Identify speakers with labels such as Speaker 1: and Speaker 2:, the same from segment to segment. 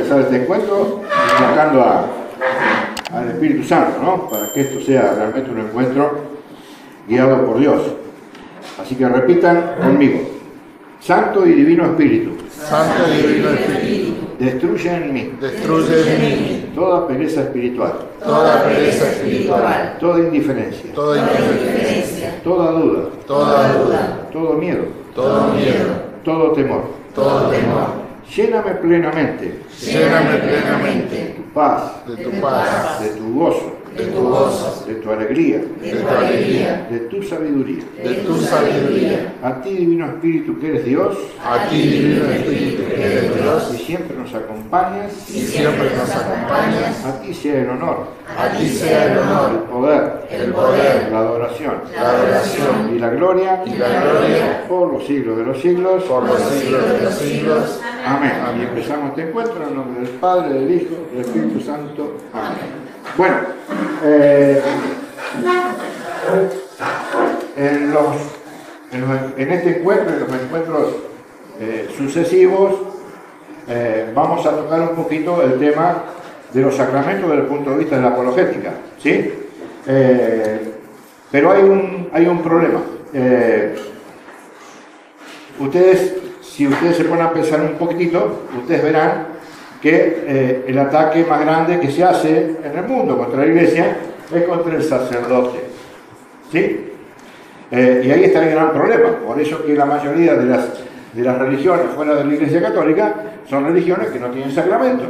Speaker 1: empezar este encuentro invocando al Espíritu Santo, ¿no? Para que esto sea realmente un encuentro guiado por Dios. Así que repitan conmigo: Santo y Divino Espíritu,
Speaker 2: Santo y Divino Espíritu,
Speaker 1: destruye en mí toda pereza espiritual, toda indiferencia, toda duda, todo miedo, todo temor. Lléname plenamente de tu paz, de tu gozo, de tu alegría, de tu sabiduría. A ti, Divino Espíritu, que eres Dios, y siempre nos acompañas, a ti sea el honor, el poder, la adoración y la gloria por los siglos de los siglos. Amén. Y empezamos este encuentro en el nombre del Padre, del Hijo y del Espíritu Santo. Amén. Bueno, en este encuentro, en los encuentros sucesivos, vamos a tocar un poquito el tema de los sacramentos desde el punto de vista de la apologética, ¿sí? Pero hay un problema. Si ustedes se ponen a pensar un poquitito, ustedes verán que el ataque más grande que se hace en el mundo contra la Iglesia es contra el sacerdote, ¿sí? Y ahí está el gran problema. Por eso que la mayoría de las religiones fuera de la Iglesia Católica son religiones que no tienen sacramentos.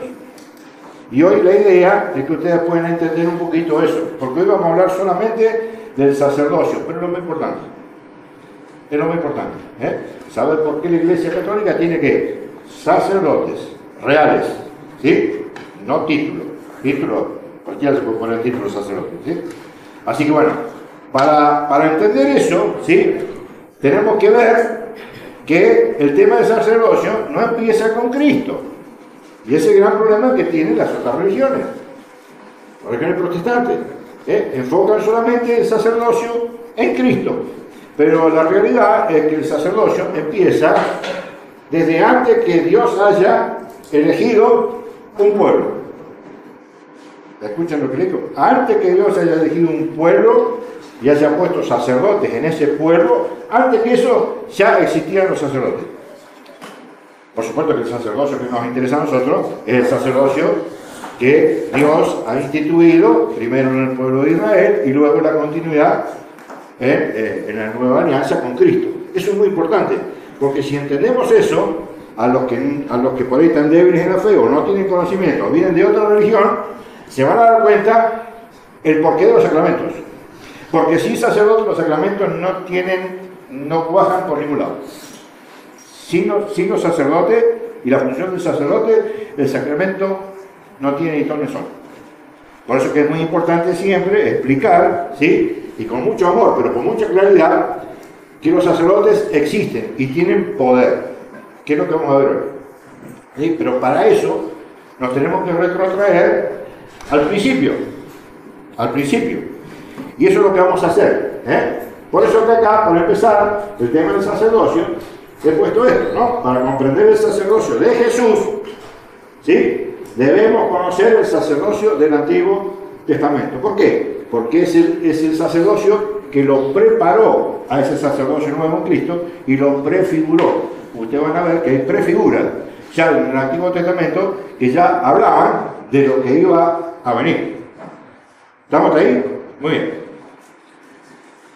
Speaker 1: Y hoy la idea es que ustedes puedan entender un poquito eso, porque hoy vamos a hablar solamente del sacerdocio, pero es lo más importante. Es lo más importante, ¿Saber por qué la Iglesia Católica tiene que sacerdotes reales, ¿sí? No títulos. Cualquiera se puede poner título de sacerdote, ¿sí? Así que bueno, para entender eso, ¿sí? Tenemos que ver que el tema del sacerdocio no empieza con Cristo. Y ese es el gran problema que tienen las otras religiones. Las religiones protestantes enfocan solamente el sacerdocio en Cristo. Pero la realidad es que el sacerdocio empieza desde antes que Dios haya elegido un pueblo. ¿Escuchan lo que digo? Antes que Dios haya elegido un pueblo y haya puesto sacerdotes en ese pueblo, antes que eso ya existían los sacerdotes. Por supuesto que el sacerdocio que nos interesa a nosotros es el sacerdocio que Dios ha instituido primero en el pueblo de Israel y luego la continuidad en la nueva alianza con Cristo. Eso es muy importante, porque si entendemos eso, a los que por ahí están débiles en la fe o no tienen conocimiento o vienen de otra religión, se van a dar cuenta el porqué de los sacramentos. Porque sin sacerdotes los sacramentos no cuajan por ningún lado. Sin los sacerdotes y la función del sacerdote, el sacramento no tiene ni ton ni son. Por eso que es muy importante siempre explicar, ¿sí? Y con mucho amor, pero con mucha claridad, que los sacerdotes existen y tienen poder. ¿Qué es lo que vamos a ver hoy? ¿Sí? Pero para eso nos tenemos que retrotraer al principio. Y eso es lo que vamos a hacer. Por eso que acá, por empezar, el tema del sacerdocio, he puesto esto, ¿no? Para comprender el sacerdocio de Jesús, ¿sí? Debemos conocer el sacerdocio del Antiguo Testamento. ¿Por qué? Porque es el sacerdocio que lo preparó a ese sacerdocio nuevo en Cristo y lo prefiguró. Ustedes van a ver que hay prefiguras ya en el Antiguo Testamento que ya hablaban de lo que iba a venir. ¿Estamos ahí? Muy bien.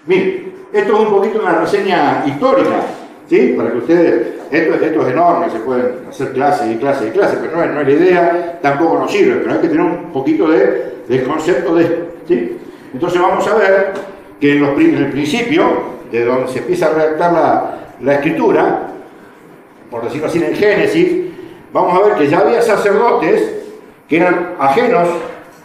Speaker 1: Miren, esto es un poquito una reseña histórica, ¿sí? Para que ustedes, esto es enorme, se pueden hacer clases y clases y clases, pero no es la idea, tampoco nos sirve, pero hay que tener un poquito del concepto de esto, ¿sí? Entonces vamos a ver que en el principio, de donde se empieza a redactar la escritura, por decirlo así, en Génesis, vamos a ver que ya había sacerdotes que eran ajenos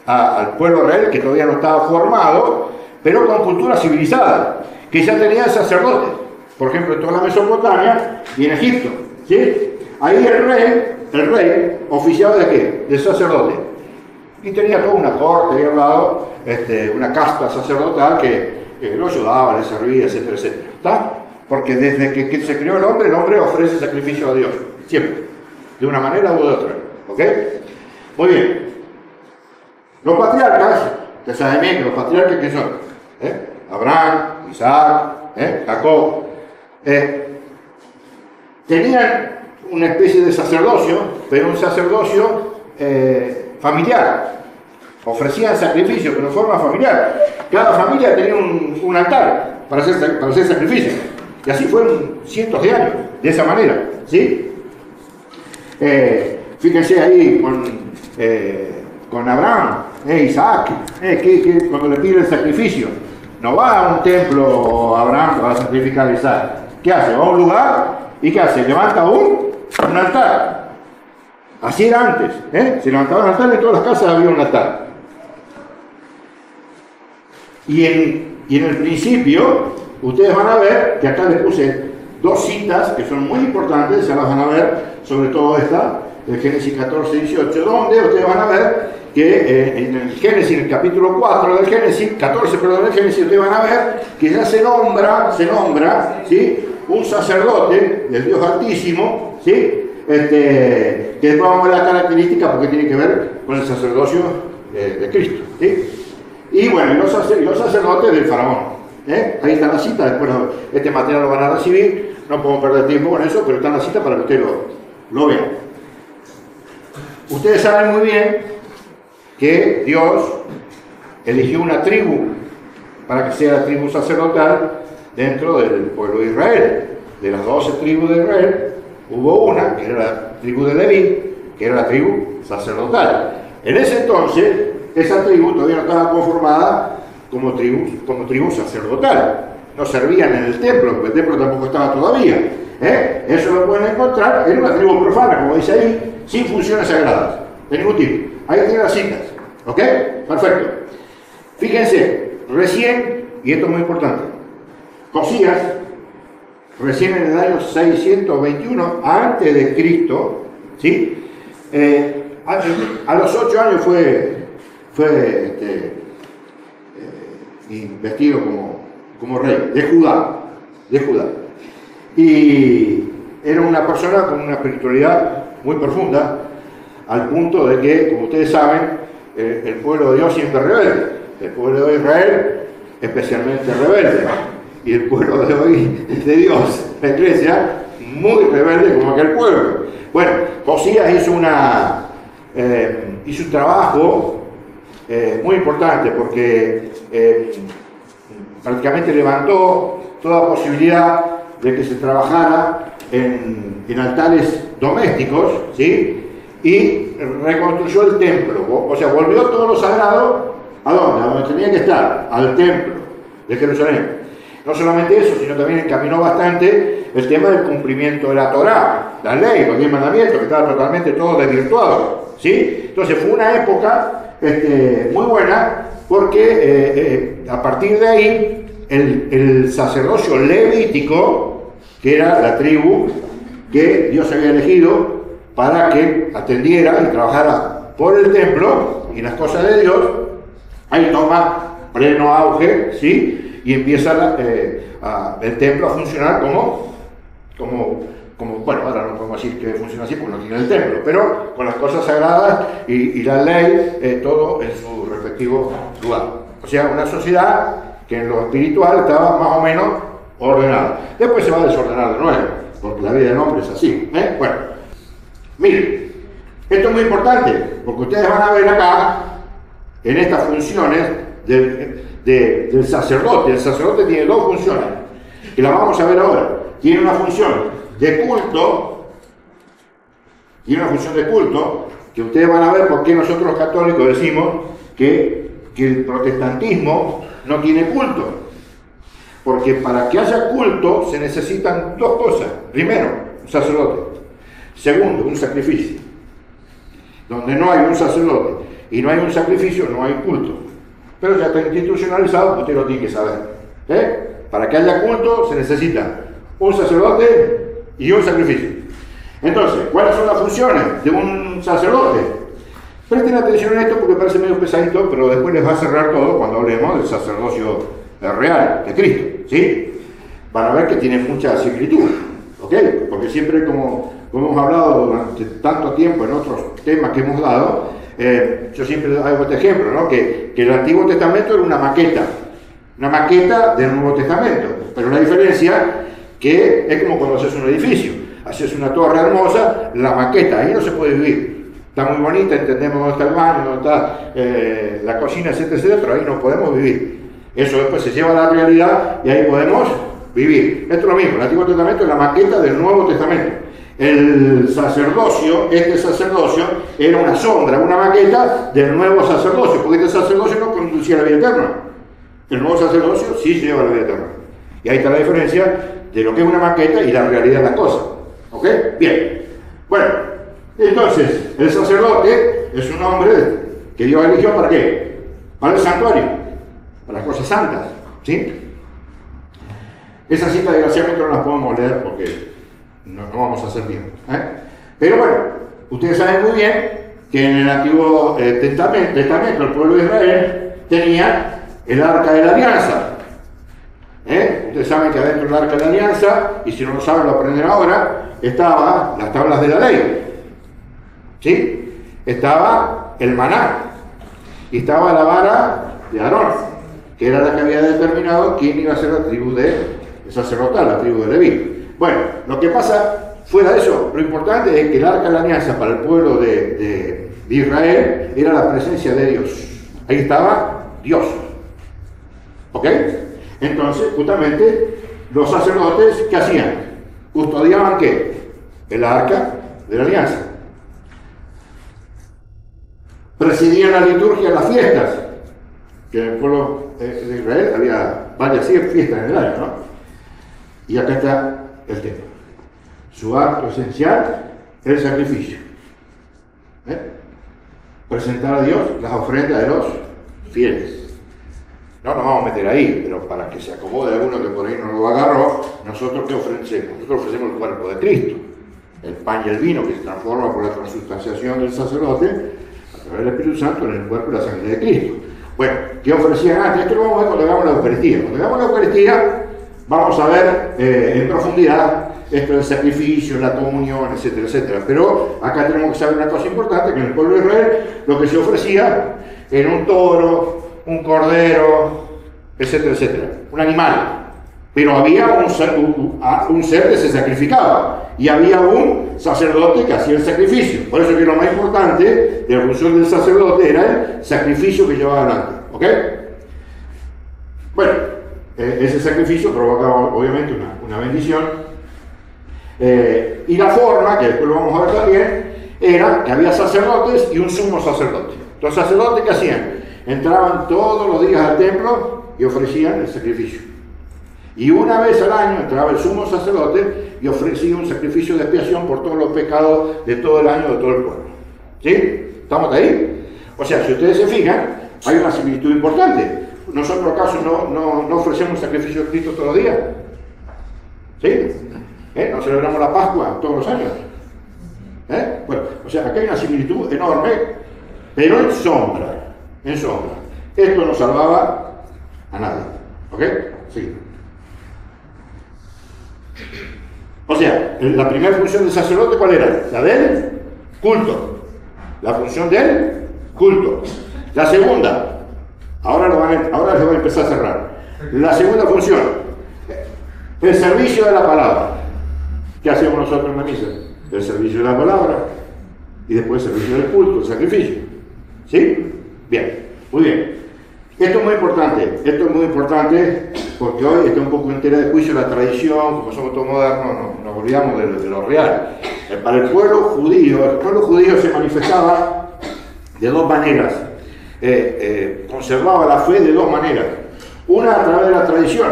Speaker 1: al pueblo de Israel, que todavía no estaba formado, pero con cultura civilizada, que ya tenían sacerdotes. Por ejemplo, en toda la Mesopotamia y en Egipto, ¿sí? Ahí el rey oficiaba ¿de qué? De sacerdote. Y tenía toda una corte ahí al lado, una casta sacerdotal que lo ayudaba, le servía, etcétera, etcétera. ¿Está? Porque desde que se creó el hombre ofrece sacrificio a Dios, siempre, de una manera u de otra. ¿Ok? Muy bien. Los patriarcas, ustedes saben bien que los patriarcas, ¿qué son? Abraham, Isaac, Jacob, tenían una especie de sacerdocio, pero un sacerdocio familiar. Ofrecían sacrificios, pero de forma familiar. Cada familia tenía un altar para hacer sacrificios. Y así fueron cientos de años, de esa manera. ¿Sí? Fíjense ahí con Abraham, Isaac, cuando le pide el sacrificio. No va a un templo Abraham para sacrificar a Isaac. ¿Qué hace? Va a un lugar y ¿qué hace? Levanta un altar. Así era antes. Se levantaba un altar y en todas las casas había un altar. Y en el principio, ustedes van a ver que acá les puse dos citas que son muy importantes, ya las van a ver, sobre todo esta, de Génesis 14 y 18, donde ustedes van a ver que en el Génesis, en el capítulo 4 del Génesis, 14, perdón, del Génesis, ustedes van a ver que ya se nombra, ¿sí? Un sacerdote del Dios Altísimo, ¿sí? Que después vamos a ver la característica porque tiene que ver con el sacerdocio de Cristo, ¿sí? Y bueno, los sacerdotes del faraón. Ahí está la cita, después este material lo van a recibir, no podemos perder tiempo con eso, pero está en la cita para que ustedes lo vean. Ustedes saben muy bien que Dios eligió una tribu para que sea la tribu sacerdotal dentro del pueblo de Israel. De las 12 tribus de Israel, hubo una, que era la tribu de Leví, que era la tribu sacerdotal. En ese entonces, esa tribu todavía no estaba conformada como tribu sacerdotal. No servían en el templo, porque el templo tampoco estaba todavía. Eso lo pueden encontrar en una tribu profana, como dice ahí, sin funciones sagradas, de ningún tipo. Ahí tienen las citas. ¿Ok? Perfecto. Fíjense, recién, y esto es muy importante, Josías, recién en el año 621 antes de Cristo, ¿sí? A los 8 años fue investido como rey de Judá. Y era una persona con una espiritualidad muy profunda, al punto de que, como ustedes saben, el pueblo de Dios siempre es rebelde. El pueblo de Israel especialmente rebelde. Y el pueblo de hoy, de Dios, la iglesia, muy rebelde como aquel pueblo. Bueno, Josías hizo un trabajo muy importante porque prácticamente levantó toda posibilidad de que se trabajara en altares domésticos, ¿sí? Y reconstruyó el templo, o sea, volvió todo lo sagrado ¿a dónde? A donde tenía que estar, al templo de Jerusalén. No solamente eso, sino también encaminó bastante el tema del cumplimiento de la Torá, la ley, los 10 mandamientos, que estaba totalmente todo desvirtuado, ¿sí? Entonces fue una época muy buena, porque a partir de ahí el sacerdocio levítico, que era la tribu que Dios había elegido para que atendiera y trabajara por el templo y las cosas de Dios, ahí toma pleno auge, ¿sí? Y empieza el templo a funcionar como, bueno, ahora no podemos decir que funciona así porque no tiene el templo, pero con las cosas sagradas y la ley, todo en su respectivo lugar. O sea, una sociedad que en lo espiritual estaba más o menos ordenada. Después se va a desordenar de nuevo, porque la vida del hombre es así. Bueno, miren, esto es muy importante, porque ustedes van a ver acá, en estas funciones del sacerdote. El sacerdote tiene dos funciones, que las vamos a ver ahora. Tiene una función de culto, que ustedes van a ver por qué nosotros los católicos decimos que el protestantismo no tiene culto. Porque para que haya culto se necesitan dos cosas. Primero, un sacerdote. Segundo, un sacrificio. Donde no hay un sacerdote y no hay un sacrificio, no hay culto. Pero ya está institucionalizado, usted lo tiene que saber. Para que haya culto se necesita un sacerdote y un sacrificio. Entonces, ¿cuáles son las funciones de un sacerdote? Presten atención a esto porque parece medio pesadito, pero después les va a cerrar todo cuando hablemos del sacerdocio real de Cristo, ¿sí? Van a ver que tiene mucha similitud, ¿ok? Porque siempre, como hemos hablado durante tanto tiempo en otros temas que hemos dado, yo siempre hago este ejemplo, ¿no? Que el Antiguo Testamento era una maqueta del Nuevo Testamento, pero la diferencia que es como cuando haces un edificio, haces una torre hermosa, la maqueta, ahí no se puede vivir, está muy bonita, entendemos dónde está el baño, dónde está la cocina, etcétera, etcétera, pero ahí no podemos vivir. Eso después se lleva a la realidad y ahí podemos vivir. Esto es lo mismo, el Antiguo Testamento es la maqueta del Nuevo Testamento. El sacerdocio, este sacerdocio, era una sombra, una maqueta del nuevo sacerdocio, porque este sacerdocio no conducía a la vida eterna. El nuevo sacerdocio sí lleva a la vida eterna. Y ahí está la diferencia de lo que es una maqueta y la realidad de las cosas. ¿Ok? Bien. Bueno, entonces, el sacerdote es un hombre que Dios eligió ¿para qué? Para el santuario, para las cosas santas. ¿Sí? Esas citas desgraciadamente no las podemos leer porque no vamos a hacer tiempo. Pero bueno, ustedes saben muy bien que en el Antiguo Testamento el pueblo de Israel tenía el Arca de la Alianza. Ustedes saben que adentro del Arca de la Alianza, y si no lo saben lo aprenden ahora, estaban las tablas de la ley. ¿Sí? Estaba el maná y estaba la vara de Aarón, que era la que había determinado quién iba a ser la tribu de sacerdotal, la tribu de Leví. Bueno, lo que pasa fuera de eso, lo importante es que el Arca de la Alianza para el pueblo de Israel era la presencia de Dios. Ahí estaba Dios. ¿Ok? Entonces, justamente, los sacerdotes, ¿qué hacían? ¿Custodiaban qué? El Arca de la Alianza. Presidían la liturgia en las fiestas, que en el pueblo de Israel había varias fiestas en el año, ¿no? Y acá está el tema. Su acto esencial es el sacrificio. Presentar a Dios las ofrendas de los fieles. No nos vamos a meter ahí, pero para que se acomode alguno que por ahí no lo agarró, nosotros ¿qué ofrecemos? Nosotros ofrecemos el cuerpo de Cristo, el pan y el vino que se transforma por la transustanciación del sacerdote a través del Espíritu Santo en el cuerpo y la sangre de Cristo. Bueno, ¿qué ofrecían antes? Esto lo vamos a ver cuando hagamos la Eucaristía. Cuando hagamos la Eucaristía, vamos a ver en profundidad esto del sacrificio, la comunión, etcétera, etcétera. Pero acá tenemos que saber una cosa importante, que en el pueblo de Israel lo que se ofrecía era un toro, un cordero, etcétera, etcétera, un animal. Pero había un ser que se sacrificaba y había un sacerdote que hacía el sacrificio. Por eso que lo más importante de la función del sacerdote era el sacrificio que llevaba adelante. ¿Ok? Bueno, ese sacrificio provocaba obviamente una bendición. Y la forma, que después lo vamos a ver también, era que había sacerdotes y un sumo sacerdote. Los sacerdotes, ¿qué hacían? Entraban todos los días al templo y ofrecían el sacrificio. Y una vez al año entraba el sumo sacerdote y ofrecía un sacrificio de expiación por todos los pecados de todo el año, de todo el pueblo. ¿Sí? ¿Estamos ahí? O sea, si ustedes se fijan, hay una similitud importante. ¿Nosotros acaso no ofrecemos sacrificio de Cristo todos los días? ¿Sí? ¿No celebramos la Pascua todos los años? Bueno, o sea, acá hay una similitud enorme, pero en sombra. En sombra. Esto no salvaba a nadie. ¿Ok? Sí. O sea, la primera función del sacerdote, ¿cuál era? La del culto. La función del culto. La segunda, ahora lo voy a empezar a cerrar. La segunda función, el servicio de la palabra. ¿Qué hacemos nosotros en la misa? El servicio de la palabra y después el servicio del culto, el sacrificio. ¿Sí? Bien, muy bien. Esto es muy importante porque hoy está un poco en tela de juicio la tradición, como somos todos modernos, nos olvidamos de lo real. Para el pueblo judío se manifestaba de dos maneras, conservaba la fe de dos maneras. Una a través de la tradición.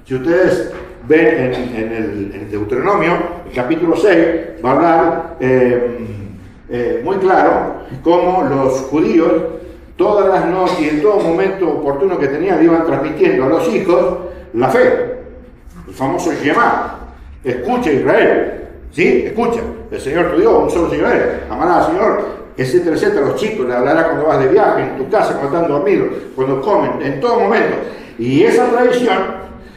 Speaker 1: Si ustedes ven en el Deuteronomio, el capítulo 6, va a hablar muy claro cómo los judíos todas las noches y en todo momento oportuno que tenían iban transmitiendo a los hijos la fe, el famoso Shema. Escucha Israel, ¿sí? Escucha, el Señor tu Dios, un solo Señor es, amarás al Señor, etcétera, etcétera. Los chicos le hablará cuando vas de viaje, en tu casa, cuando están dormidos, cuando comen, en todo momento. Y esa tradición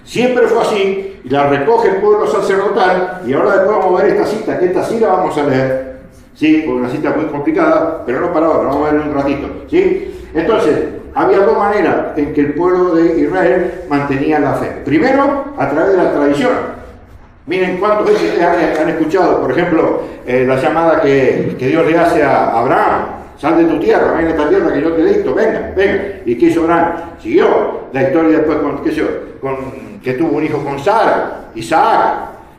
Speaker 1: siempre fue así Y la recoge el pueblo sacerdotal, y ahora después vamos a ver esta cita, que esta sí la vamos a leer, ¿sí? Porque una cita muy complicada, pero no para ahora, vamos a ver un ratito, ¿sí? Entonces, había dos maneras en que el pueblo de Israel mantenía la fe. Primero, a través de la tradición. Miren cuántos de ustedes han escuchado, por ejemplo, la llamada que Dios le hace a Abraham: sal de tu tierra, ven a esta tierra que yo te dicto, venga, venga. ¿Y qué hizo Abraham? Siguió la historia después que tuvo un hijo con Sara, Isaac,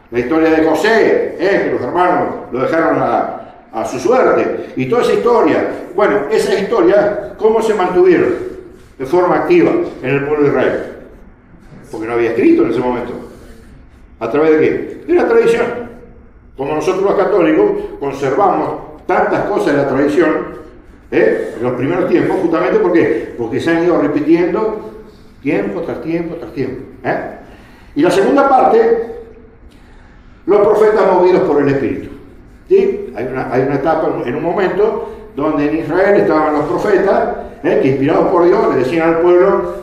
Speaker 1: la historia de José, que los hermanos lo dejaron a su suerte, y toda esa historia. Bueno, esas historias, ¿cómo se mantuvieron de forma activa en el pueblo de Israel? Porque no había escrito en ese momento. ¿A través de qué? De la tradición. Como nosotros los católicos conservamos tantas cosas de la tradición, en los primeros tiempos, justamente porque se han ido repitiendo tiempo tras tiempo tras tiempo. Y la segunda parte, los profetas movidos por el Espíritu. ¿Sí? Hay una etapa, en un momento, donde en Israel estaban los profetas, que inspirados por Dios le decían al pueblo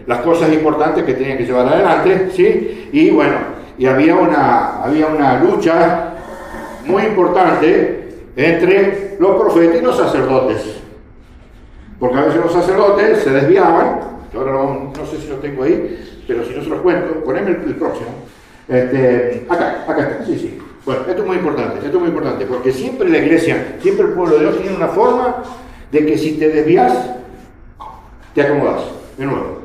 Speaker 1: las cosas importantes que tenían que llevar adelante, ¿sí? Y bueno, y había una lucha muy importante entre los profetas y los sacerdotes, porque a veces los sacerdotes se desviaban, que ahora no sé si lo tengo ahí, pero si no se los cuento, poneme el próximo. Acá está, sí. Bueno, esto es muy importante, porque siempre la iglesia, siempre el pueblo de Dios tiene una forma de que si te desvías, te acomodas de nuevo.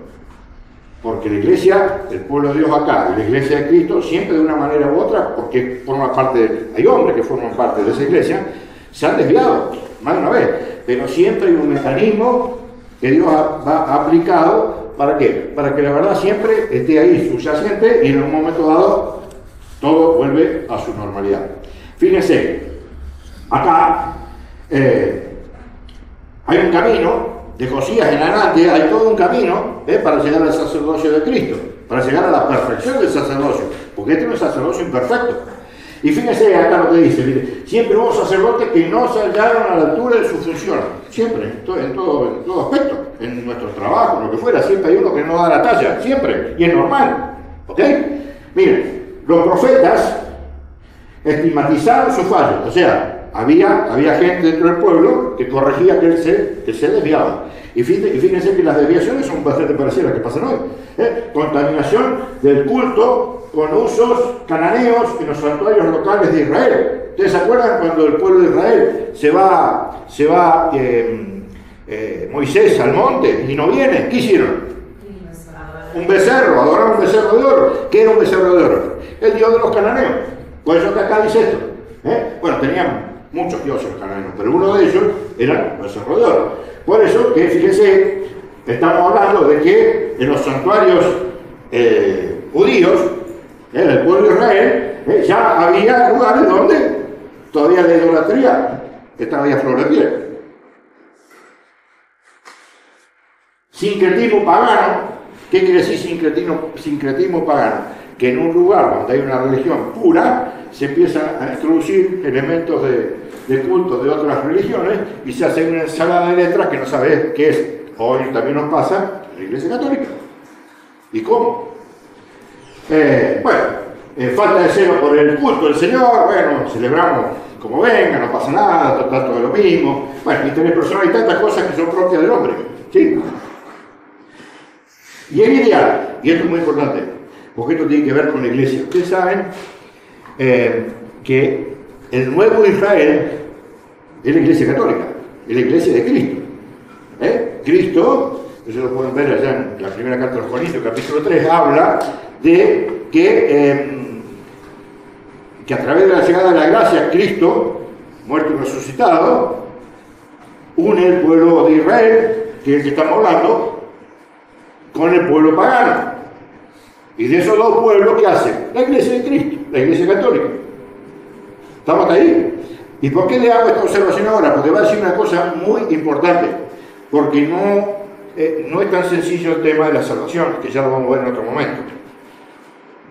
Speaker 1: Porque la iglesia, el pueblo de Dios acá, y la iglesia de Cristo, siempre de una manera u otra, porque forma parte, hay hombres que forman parte de esa iglesia, se han desviado, más de una vez, pero siempre hay un mecanismo que Dios ha aplicado, ¿para qué? Para que la verdad siempre esté ahí subyacente y en un momento dado todo vuelve a su normalidad. Fíjense, acá hay un camino, de Josías en adelante hay todo un camino para llegar al sacerdocio de Cristo, para llegar a la perfección del sacerdocio, porque este no es sacerdocio imperfecto. Y fíjense acá lo que dice: siempre hubo sacerdotes que no se hallaron a la altura de su función, siempre, en todo aspecto, en nuestro trabajo, lo que fuera, siempre hay uno que no da la talla, siempre, y es normal, ¿ok? Miren, los profetas estigmatizaron su fallo, o sea, había gente dentro del pueblo que corregía que se desviaba. Y fíjense que las desviaciones son bastante parecidas a las que pasan hoy. Contaminación del culto con usos cananeos en los santuarios locales de Israel. ¿Ustedes se acuerdan cuando el pueblo de Israel se va Moisés al monte y no viene? ¿Qué hicieron? Un becerro, adoraron un becerro de oro. ¿Qué era un becerro de oro? El dios de los cananeos. Por eso que acá dice esto. Bueno, tenían muchos dioses cananeos, pero uno de ellos era el becerro de oro. Por eso que, fíjense, estamos hablando de que en los santuarios judíos, del pueblo de Israel, ya había lugares donde todavía la idolatría estaba ahí a flor de piel. Sincretismo pagano. ¿Qué quiere decir sincretismo pagano? Que en un lugar donde hay una religión pura, se empiezan a introducir elementos de culto de otras religiones y se hace una ensalada de letras que no sabes qué es. Hoy también nos pasa en la Iglesia Católica. ¿Y cómo? Falta de celo por el culto del Señor, bueno, celebramos como venga, no pasa nada, total todo lo mismo. Bueno, interés personal y tantas cosas que son propias del hombre, ¿sí? Y el ideal, y esto es muy importante, porque esto tiene que ver con la iglesia. Ustedes saben que el nuevo Israel es la iglesia católica, es la iglesia de Cristo. Cristo, eso lo pueden ver allá en la primera carta de los Corintios, capítulo 3, habla de que a través de la llegada de la gracia, Cristo, muerto y resucitado, une el pueblo de Israel, que es el que estamos hablando, con el pueblo pagano. Y de esos dos pueblos, ¿qué hacen? La iglesia de Cristo, la iglesia católica. ¿Estamos hasta ahí? ¿Y por qué le hago esta observación ahora? Porque va a decir una cosa muy importante, porque no es tan sencillo el tema de la salvación, que ya lo vamos a ver en otro momento.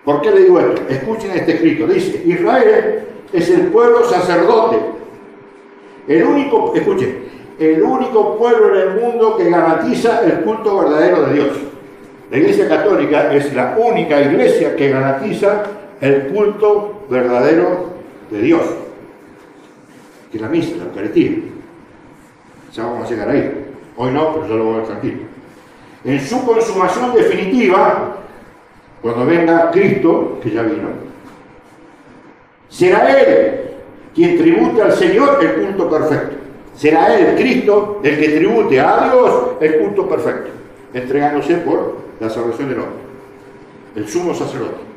Speaker 1: ¿Por qué le digo esto? Escuchen este escrito. Dice: Israel es el pueblo sacerdote, el único pueblo en el mundo que garantiza el culto verdadero de Dios. La Iglesia Católica es la única iglesia que garantiza el culto verdadero de Dios, que es la misa, la Eucaristía. Ya vamos a llegar ahí. Hoy no, pero ya lo vamos a ver tranquilo. En su consumación definitiva, cuando venga Cristo, que ya vino, será Él quien tribute al Señor el culto perfecto. Será Él, Cristo, el que tribute a Dios el culto perfecto, entregándose por la salvación del hombre, el sumo sacerdote.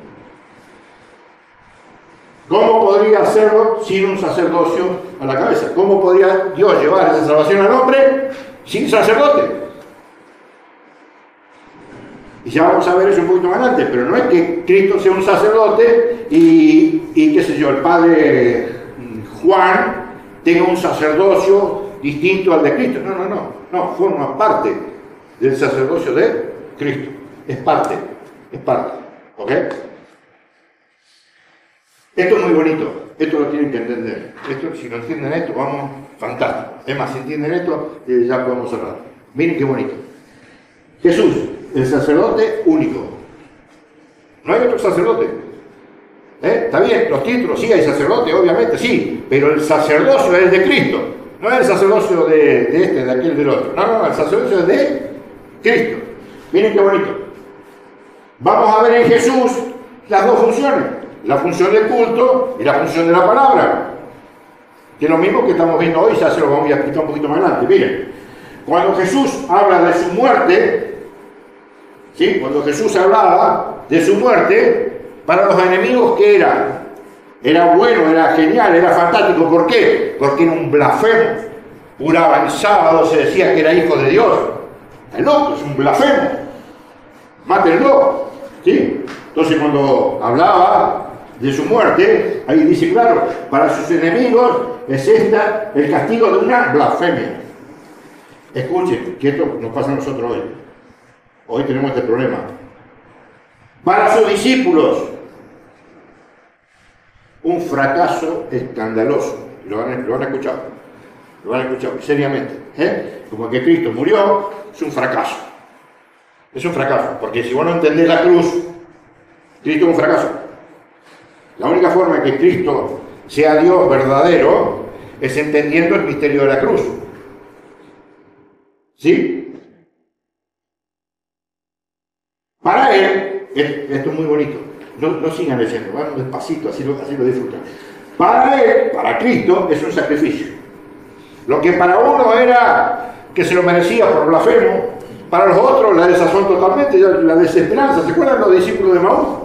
Speaker 1: ¿Cómo podría hacerlo sin un sacerdocio a la cabeza? ¿Cómo podría Dios llevar esa salvación al hombre sin sacerdote? Y ya vamos a ver eso un poquito más adelante, pero no es que Cristo sea un sacerdote y qué sé yo, el padre Juan tenga un sacerdocio distinto al de Cristo. No, forma parte del sacerdocio de Cristo. Es parte, ¿ok? Esto es muy bonito, esto lo tienen que entender. Esto, si no entienden esto, vamos, fantástico. Es más, si entienden esto, ya podemos hablar. Miren qué bonito. Jesús, el sacerdote único. No hay otro sacerdote. Está bien, los títulos, sí hay sacerdote, obviamente, sí, pero el sacerdocio es de Cristo. No es el sacerdocio de este, de aquel, del otro. No, el sacerdocio es de Cristo. Miren qué bonito. Vamos a ver en Jesús las dos funciones. La función del culto y la función de la palabra. Que es lo mismo que estamos viendo hoy, ya se lo vamos a explicar un poquito más adelante. Miren, cuando Jesús habla de su muerte, ¿sí? Cuando Jesús hablaba de su muerte, para los enemigos, ¿qué era? Era bueno, era genial, era fantástico. ¿Por qué? Porque era un blasfemo. Juraba el sábado, se decía que era hijo de Dios. El loco es un blasfemo. Mátenlo. ¿Sí? Entonces, cuando hablaba de su muerte, ahí dice, claro, para sus enemigos es esta el castigo de una blasfemia. Escuchen, que esto nos pasa a nosotros hoy. Hoy tenemos este problema. Para sus discípulos, un fracaso escandaloso. Lo han escuchado seriamente. Como que Cristo murió, es un fracaso. Es un fracaso, porque si vos no entendés la cruz, Cristo es un fracaso. La única forma de que Cristo sea Dios verdadero es entendiendo el misterio de la cruz. ¿Sí? Para Él, esto es muy bonito, no sigan leyendo, van despacito, así lo disfrutan. Para Él, para Cristo, es un sacrificio. Lo que para uno era que se lo merecía por blasfemo, para los otros la desazón totalmente, la desesperanza. ¿Se acuerdan los discípulos de Maús?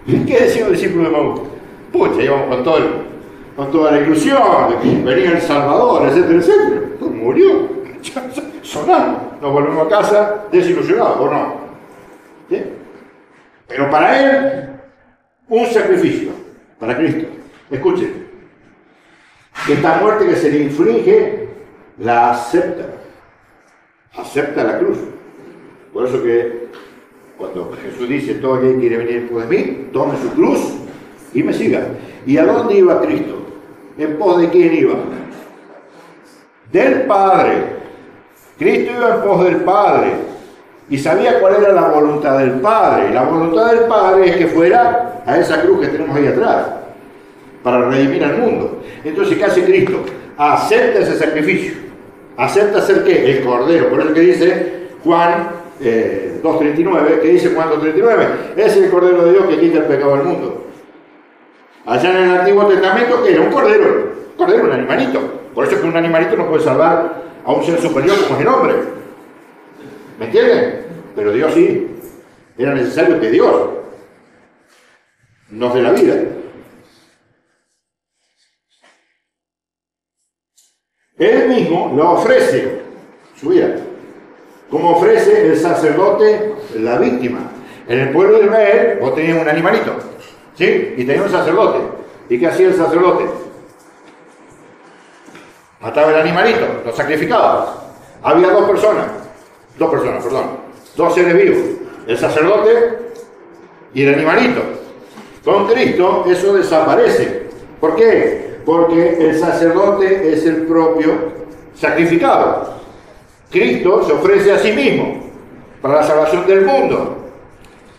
Speaker 1: ¿Qué decían los discípulos de Maús? Pucha, íbamos con toda la ilusión de que venía el Salvador, etcétera, etcétera. Pues murió, sonamos, nos volvemos a casa desilusionados, ¿o no? ¿Sí? Pero para Él, un sacrificio, para Cristo. Escuchen, esta muerte que se le inflige, la acepta la cruz. Por eso que cuando Jesús dice, todo aquel que quiere venir después de mí, tome su cruz y me siga. ¿Y a dónde iba Cristo? ¿En pos de quién iba? Del Padre. Cristo iba en pos del Padre y sabía cuál era la voluntad del Padre. La voluntad del Padre es que fuera a esa cruz que tenemos ahí atrás para redimir al mundo. Entonces, ¿qué hace Cristo? Acepta ese sacrificio. ¿Acepta ser qué? El Cordero. Por eso que dice Juan 2.39, que dice Juan 2.39, es el Cordero de Dios que quita el pecado del mundo. Allá en el Antiguo Testamento, ¿qué era? Un cordero, un animalito. Por eso que un animalito no puede salvar a un ser superior como es el hombre. ¿Me entienden? Pero Dios sí. Era necesario que Dios nos dé la vida. Él mismo lo ofrece, su vida, como ofrece el sacerdote la víctima. En el pueblo de Israel vos tenías un animalito, ¿sí? Y tenías un sacerdote. ¿Y qué hacía el sacerdote? Mataba el animalito, lo sacrificaba. Había dos seres vivos, el sacerdote y el animalito. Con Cristo eso desaparece. ¿Por qué? Porque el sacerdote es el propio sacrificado. Cristo se ofrece a sí mismo. para la salvación del mundo.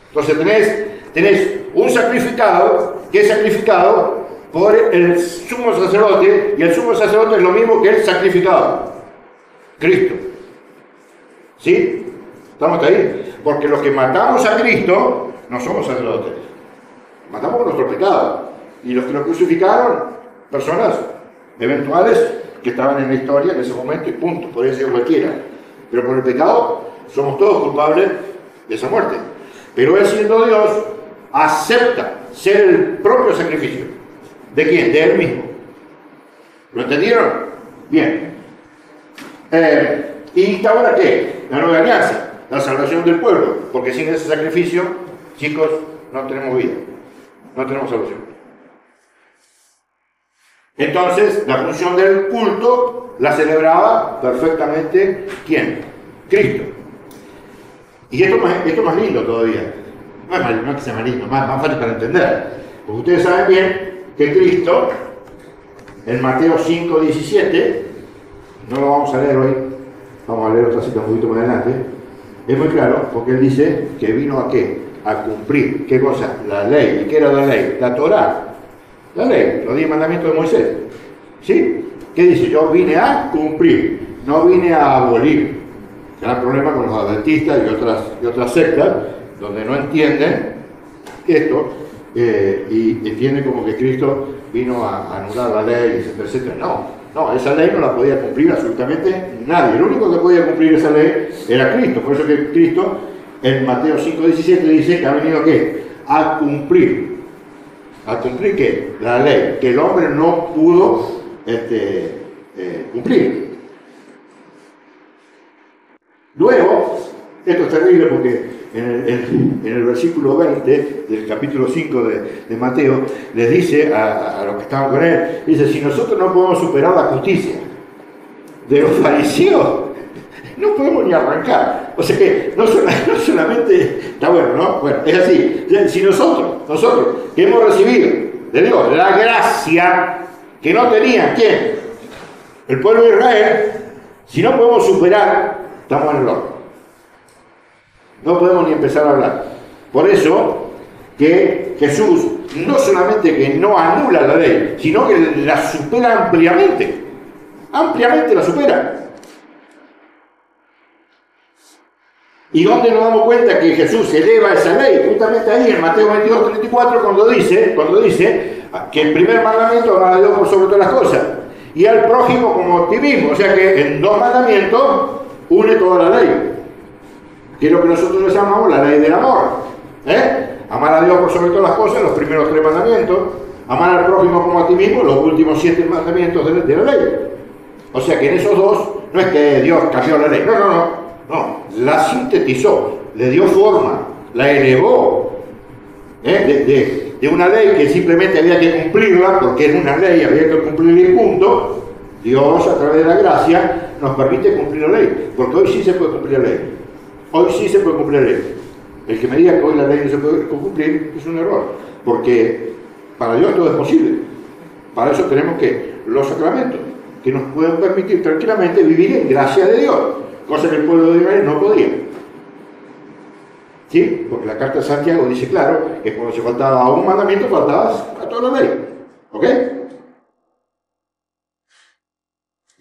Speaker 1: Entonces tenés un sacrificado que es sacrificado por el sumo sacerdote, y el sumo sacerdote es lo mismo que el sacrificado, Cristo. ¿Sí? ¿Estamos ahí? Porque los que matamos a Cristo no somos sacerdotes, matamos por nuestro pecado, y los que lo crucificaron, personas eventuales que estaban en la historia en ese momento, y punto, podría ser cualquiera, pero por el pecado somos todos culpables de esa muerte. Pero él, siendo Dios, acepta ser el propio sacrificio. ¿De quién? De él mismo. ¿Lo entendieron? Bien. ¿Y ahora qué? La nueva alianza, la salvación del pueblo, porque sin ese sacrificio, chicos, no tenemos vida, no tenemos salvación. Entonces, la función del culto la celebraba perfectamente ¿quién? Cristo. Y esto es más lindo todavía. No es que sea más lindo, más fácil para entender. Porque ustedes saben bien que Cristo, en Mateo 5:17, no lo vamos a leer hoy, vamos a leer otra cita un poquito más adelante, es muy claro, porque él dice que vino a ¿qué? A cumplir, ¿qué cosa? La ley. ¿Y qué era la ley? La Torá. La ley, los 10 mandamientos de Moisés. ¿Sí? ¿Qué dice? Yo vine a cumplir, no vine a abolir. Gran problema con los adventistas y otras sectas, donde no entienden esto, y entienden como que Cristo vino a anular la ley, etcétera, etcétera. No, esa ley no la podía cumplir absolutamente nadie. El único que podía cumplir esa ley era Cristo. Por eso que Cristo, en Mateo 5:17, dice que ha venido ¿qué? A cumplir. ¿A cumplir qué? La ley, que el hombre no pudo cumplir. Luego, esto es terrible porque en el versículo 20 del capítulo 5 de Mateo, les dice a los que estaban con él, dice, si nosotros no podemos superar la justicia de los fariseos, no podemos ni arrancar. O sea que no solamente, está bueno, ¿no? Bueno, es así. Si nosotros que hemos recibido de Dios la gracia que no tenía, ¿quién? El pueblo de Israel, si no podemos superar, estamos en el horno. No podemos ni empezar a hablar. Por eso que Jesús no solamente que no anula la ley, sino que la supera ampliamente. Ampliamente la supera. ¿Y dónde nos damos cuenta que Jesús eleva esa ley? Justamente ahí en Mateo 22:34, cuando dice que el primer mandamiento amar a Dios por sobre todas las cosas y al prójimo como a ti mismo. O sea que en 2 mandamientos une toda la ley, que es lo que nosotros le llamamos la ley del amor. Amar a Dios por sobre todas las cosas, los primeros 3 mandamientos, amar al prójimo como a ti mismo, los últimos 7 mandamientos de la ley. O sea que en esos 2 no es que Dios cambió la ley, no, la sintetizó, le dio forma, la elevó de una ley que simplemente había que cumplirla, porque es una ley, había que cumplirla y punto. Dios, a través de la gracia, nos permite cumplir la ley, porque hoy sí se puede cumplir la ley. Hoy sí se puede cumplir la ley. El que me diga que hoy la ley no se puede cumplir es un error, porque para Dios todo es posible. Para eso tenemos que los sacramentos, que nos pueden permitir tranquilamente vivir en gracia de Dios, cosa que el pueblo de Israel no podía. ¿Sí? Porque la carta de Santiago dice claro que cuando se faltaba a un mandamiento, faltaba a toda la ley. ¿Ok?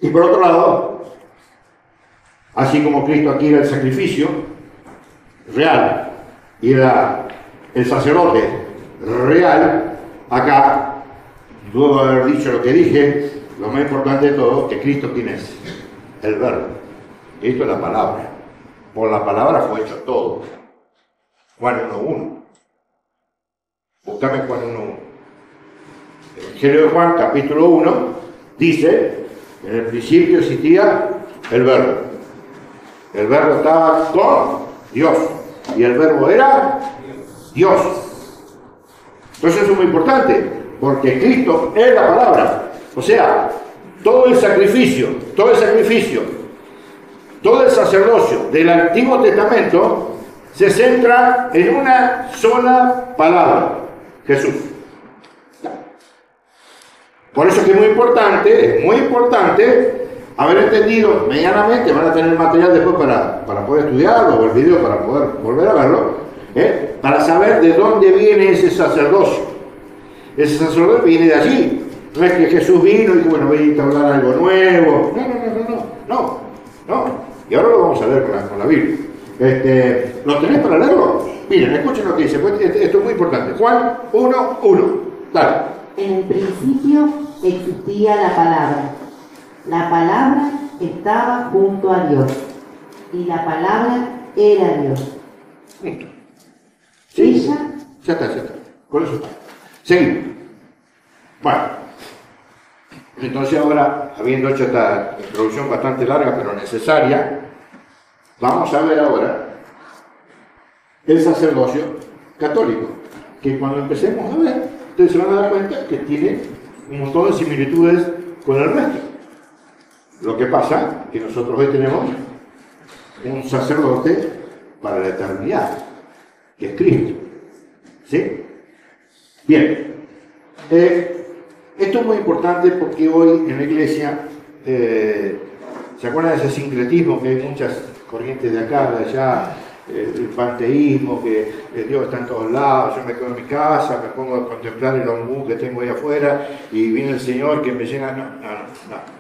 Speaker 1: Y por otro lado, así como Cristo aquí era el sacrificio real y era el sacerdote real, acá, luego de haber dicho lo que dije, lo más importante de todo, que Cristo, ¿quién es? El Verbo. Cristo es la palabra. Por la palabra fue hecho todo. Juan 1:1. Búscame Juan 1:1. El Evangelio de Juan, capítulo 1, dice, en el principio existía el Verbo. El Verbo estaba con Dios. Y el Verbo era Dios. Entonces eso es muy importante, porque Cristo es la palabra. O sea, todo el sacrificio, todo el sacerdocio del Antiguo Testamento se centra en una sola palabra, Jesús. Por eso que es muy importante haber entendido medianamente, van a tener material después para poder estudiarlo, o el video para poder volver a verlo, para saber de dónde viene ese sacerdocio. Ese sacerdocio viene de allí. No es que Jesús vino y dijo, bueno, voy a instaurar algo nuevo. No. Y ahora lo vamos a leer con la Biblia. ¿Lo tenés para leerlo? Miren, escuchen lo que dice, pues esto es muy importante. Juan 1:1. Dale.
Speaker 3: En el principio existía la palabra. La palabra estaba junto a Dios. Y la palabra era Dios.
Speaker 1: Punto. Sí.
Speaker 3: Ella.
Speaker 1: Ya está. Con eso está. Seguimos. Bueno. Entonces ahora, habiendo hecho esta introducción bastante larga pero necesaria, vamos a ver ahora el sacerdocio católico, que cuando empecemos a ver, ustedes se van a dar cuenta que tiene un montón de similitudes con el resto. Lo que pasa es que nosotros hoy tenemos un sacerdote para la eternidad, que es Cristo. ¿Sí? Bien. Esto es muy importante porque hoy en la iglesia, ¿se acuerdan de ese sincretismo que hay muchas corrientes de acá, de allá? El panteísmo, que Dios está en todos lados, yo me quedo en mi casa, me pongo a contemplar el ombú que tengo ahí afuera y viene el Señor que me llena. No,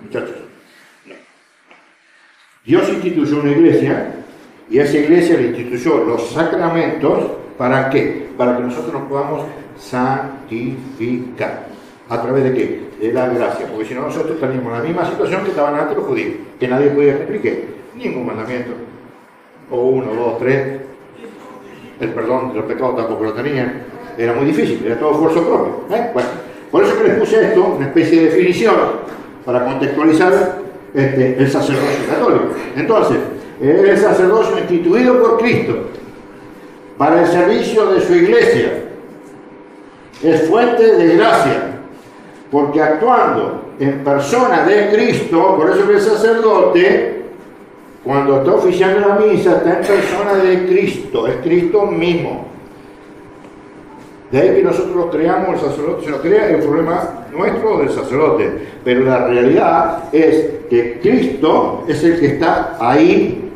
Speaker 1: muchachos, no. Dios instituyó una iglesia y esa iglesia le instituyó los sacramentos. ¿Para qué? Para que nosotros nos podamos santificar. ¿A través de qué? De la gracia, porque si no nosotros teníamos la misma situación que estaban antes los judíos, que nadie podía cumplir ¿qué? Ningún mandamiento. O 1, 2, 3, el perdón de los pecados tampoco lo tenían, era muy difícil, era todo esfuerzo propio. Bueno, por eso que les puse esto, una especie de definición, para contextualizar el sacerdocio católico. Entonces, el sacerdocio instituido por Cristo, para el servicio de su iglesia, es fuente de gracia, porque actuando en persona de Cristo, por eso que el sacerdote, cuando está oficiando la misa, está en persona de Cristo, es Cristo mismo. De ahí que nosotros creamos el sacerdote, se lo crea el problema nuestro del sacerdote, pero la realidad es que Cristo es el que está ahí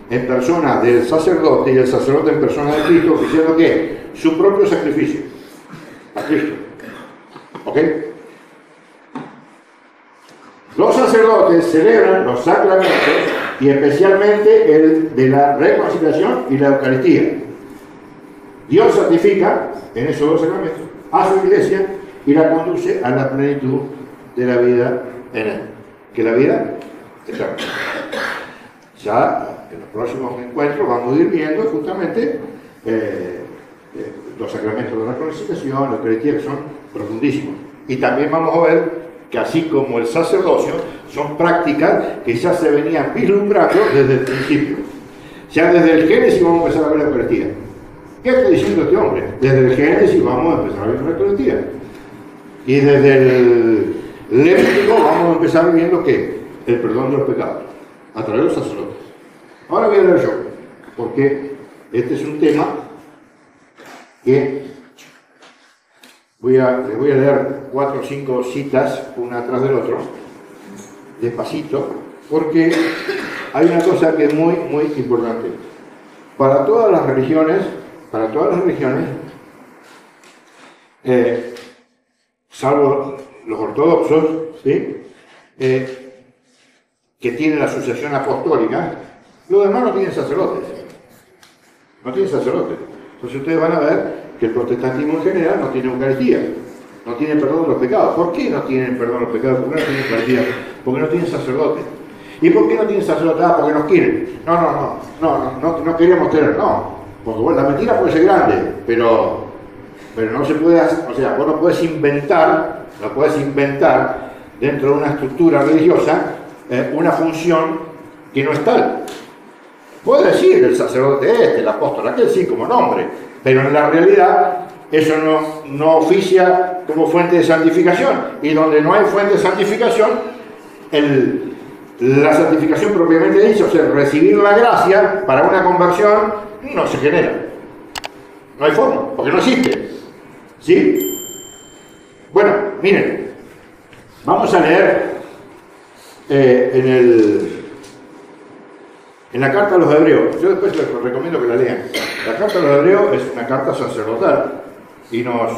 Speaker 1: en persona del sacerdote y el sacerdote en persona de Cristo, oficiando ¿qué? Su propio sacrificio a Cristo. ¿Ok? Los sacerdotes celebran los sacramentos y especialmente el de la reconciliación y la Eucaristía. Dios santifica en esos dos sacramentos a su iglesia y la conduce a la plenitud de la vida en él, que la vida eterna. Ya en los próximos encuentros vamos a ir viendo justamente los sacramentos de la reconciliación, la Eucaristía, que son profundísimos. Y también vamos a ver que así como el sacerdocio, son prácticas que ya se venían vislumbrando desde el principio. Ya desde el Génesis vamos a empezar a ver la Eucaristía. ¿Qué está diciendo este hombre? Desde el Génesis vamos a empezar a ver la Eucaristía. Y desde el Levítico vamos a empezar viendo ¿qué? El perdón de los pecados, a través de los sacerdotes. Ahora voy a leer yo, porque este es un tema que les voy a leer 4 o 5 citas, una tras del otro, despacito, porque hay una cosa que es muy, muy importante. Para todas las religiones, salvo los ortodoxos, ¿sí? Que tienen la sucesión apostólica, los demás no tienen sacerdotes. No tienen sacerdotes. Entonces ustedes van a ver que el protestantismo en general no tiene Eucaristía, no tiene perdón de los pecados. ¿Por qué no tienen perdón de los pecados? ¿Por qué no tienen Eucaristía? Porque no tienen sacerdote. ¿Y por qué no tienen sacerdote? Ah, porque nos quieren. No queríamos tener, no. Porque bueno, la mentira puede ser grande, pero no se puede hacer, o sea, vos no puedes inventar dentro de una estructura religiosa una función que no es tal. Puede decir el sacerdote el apóstol aquel, sí, como nombre, pero en la realidad eso no oficia como fuente de santificación. Y donde no hay fuente de santificación, la santificación propiamente dicha, o sea, recibir la gracia para una conversión, no se genera. No hay forma, porque no existe. ¿Sí? Bueno, miren, vamos a leer en la carta a los hebreos. Yo después les recomiendo que la lean. La carta a los hebreos es una carta sacerdotal y nos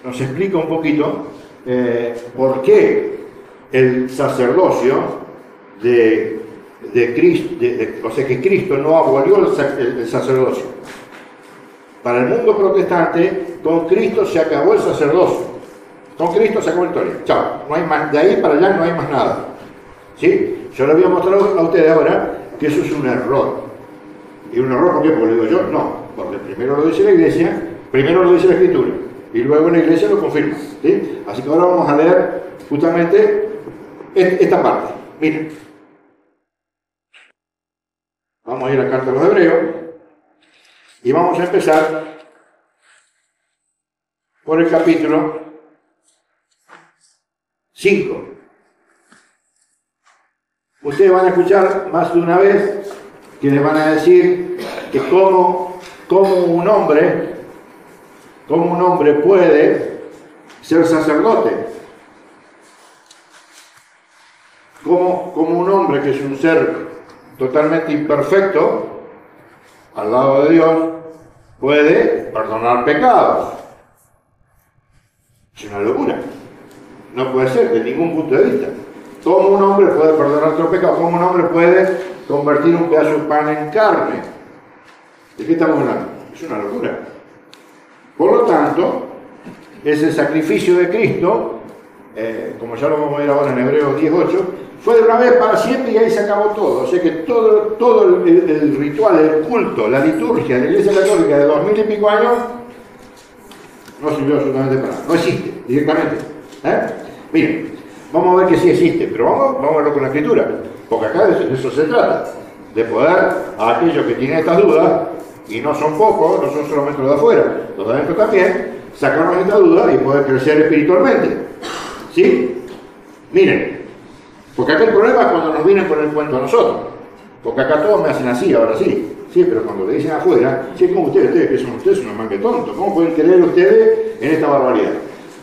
Speaker 1: explica un poquito por qué el sacerdocio de Cristo, o sea que Cristo no abolió el sacerdocio. Para el mundo protestante, con Cristo se acabó el sacerdocio. Con Cristo se acabó la historia. Chao. No hay más, de ahí para allá no hay más nada. ¿Sí? Yo les voy a mostrar a ustedes ahora que eso es un error. ¿Y un error por qué? Porque lo digo yo, no. Porque primero lo dice la Iglesia, primero lo dice la Escritura, y luego la Iglesia lo confirma. ¿Sí? Así que ahora vamos a leer justamente esta parte. Miren. Vamos a ir a la carta a los hebreos y vamos a empezar por el capítulo 5. Ustedes van a escuchar más de una vez que les van a decir que cómo un hombre puede ser sacerdote, como un hombre que es un ser totalmente imperfecto al lado de Dios puede perdonar pecados. Es una locura. No puede ser, de ningún punto de vista. ¿Cómo un hombre puede perdonar otro pecado? ¿Cómo un hombre puede convertir un pedazo de pan en carne? ¿De qué estamos hablando? Es una locura. Por lo tanto, ese sacrificio de Cristo, como ya lo vamos a ver ahora en Hebreos 10:8, fue de una vez para siempre y ahí se acabó todo. O sea que todo el ritual, el culto, la liturgia de la Iglesia Católica de 2000 y pico años no sirvió absolutamente para nada. No existe directamente. Miren, vamos a ver que sí existe, pero vamos a verlo con la Escritura, porque acá de eso se trata, de poder a aquellos que tienen estas dudas, y no son pocos, no son solamente los de afuera, los de adentro también, sacarnos estas dudas y poder crecer espiritualmente. ¿Sí? Miren, porque acá el problema es cuando nos vienen con el cuento a nosotros, porque acá todos me hacen así, ahora sí. Sí, pero cuando le dicen afuera, sí, como ustedes que son ustedes unos mangue tontos, ¿cómo pueden creer ustedes en esta barbaridad?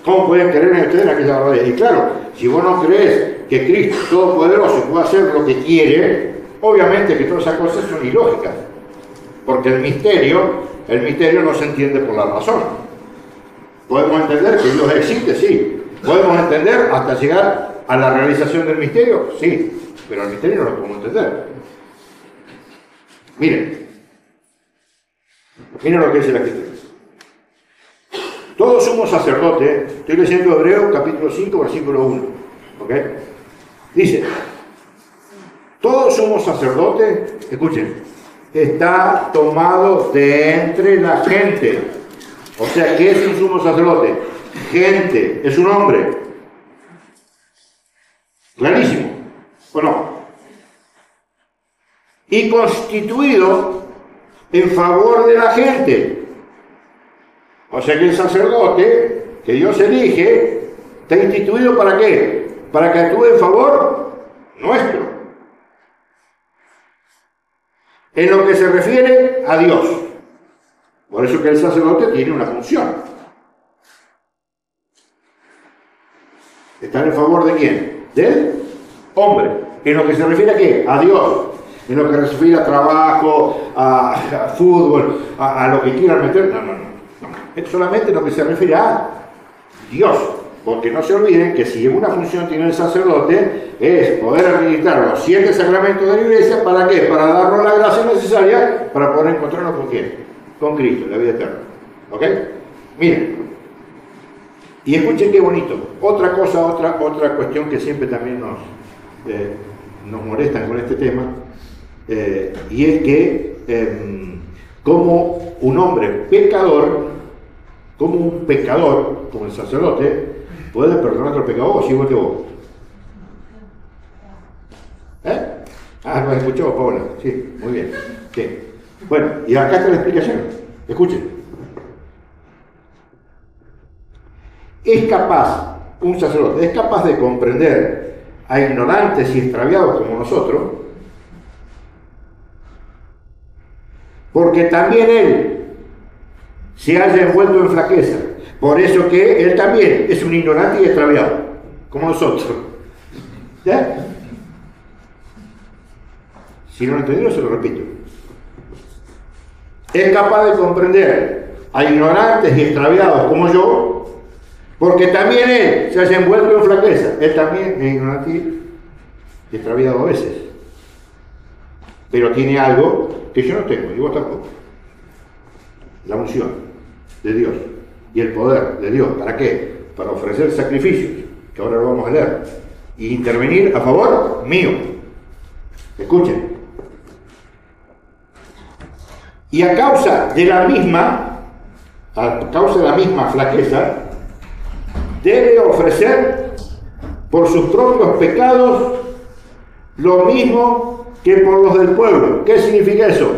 Speaker 1: ¿Cómo pueden creer en ustedes en aquella barbaridad? Y claro, si vos no crees que Cristo Todopoderoso puede hacer lo que quiere, obviamente que todas esas cosas son ilógicas, porque el misterio no se entiende por la razón. ¿Podemos entender que Dios existe? Sí. ¿Podemos entender hasta llegar a la realización del misterio? Sí, pero el misterio no lo podemos entender. Miren lo que dice la Escritura. Todo sumo sacerdote, estoy leyendo Hebreos capítulo 5, versículo 1, ¿ok? Dice, todo sumo sacerdote, escuchen, está tomado de entre la gente. O sea, ¿qué es un sumo sacerdote? Gente, es un hombre. Clarísimo, ¿o no? Y constituido en favor de la gente. O sea que el sacerdote que Dios elige está instituido ¿para qué? Para que actúe en favor nuestro. En lo que se refiere a Dios. Por eso que el sacerdote tiene una función. ¿Estar en favor de quién? Del hombre. ¿En lo que se refiere a qué? A Dios. En lo que se refiere a trabajo, a fútbol, a lo que quieran meter. No. Es solamente lo que se refiere a Dios. Porque no se olviden que si una función tiene el sacerdote es poder administrar los 7 sacramentos de la Iglesia. ¿Para qué? Para darnos la gracia necesaria para poder encontrarnos con quién. Con Cristo, la vida eterna. ¿Ok? Miren. Y escuchen qué bonito. Otra cosa, otra cuestión que siempre también nos molestan con este tema, y es que como un hombre pecador, como un pecador, como el sacerdote, puede perdonar otro pecado, vos, igual que vos. ¿Lo has escuchado, Paola? Sí, muy bien. Sí. Bueno, y acá está la explicación. Escuchen. Un sacerdote es capaz de comprender a ignorantes y extraviados como nosotros, porque también él se haya envuelto en flaqueza. Por eso que él también es un ignorante y extraviado, como nosotros. ¿Ya? Si no lo entendieron, se lo repito. Es capaz de comprender a ignorantes y extraviados como yo, porque también él se haya envuelto en flaqueza. Él también es ignorante y extraviado a veces. Pero tiene algo que yo no tengo, y vos tampoco. La unción de Dios y el poder de Dios. ¿Para qué? Para ofrecer sacrificios, que ahora lo vamos a leer, y intervenir a favor mío. Escuchen. Y a causa de la misma flaqueza, debe ofrecer por sus propios pecados lo mismo que por los del pueblo. ¿Qué significa eso?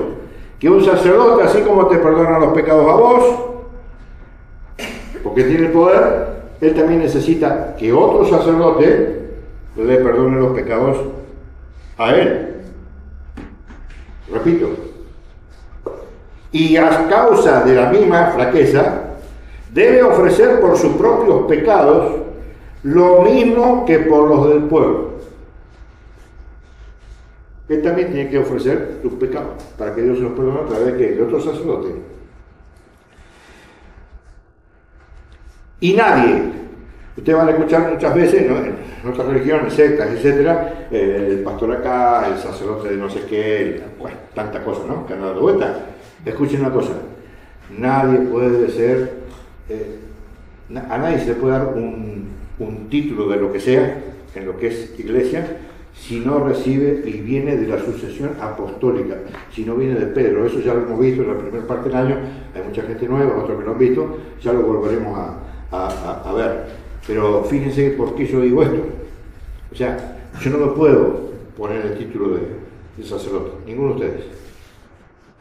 Speaker 1: Que un sacerdote, así como te perdona los pecados a vos, porque tiene el poder, él también necesita que otro sacerdote le perdone los pecados a él. Repito. Y a causa de la misma flaqueza, debe ofrecer por sus propios pecados lo mismo que por los del pueblo. Él también tiene que ofrecer sus pecados para que Dios se los perdone a través de otro sacerdote. Y nadie, ustedes van a escuchar muchas veces, ¿no?, en otras religiones, sectas, etcétera, el pastor acá, el sacerdote de no sé qué, bueno, tantas cosas, ¿no?, que han dado vuelta. Escuchen una cosa, nadie puede ser, a nadie se le puede dar un título de lo que sea, en lo que es iglesia, si no recibe y viene de la sucesión apostólica, si no viene de Pedro. Eso ya lo hemos visto en la primera parte del año, hay mucha gente nueva, otros que lo han visto, ya lo volveremos a ver. Pero fíjense por qué yo digo esto. O sea, yo no me puedo poner el título de sacerdote, ninguno de ustedes.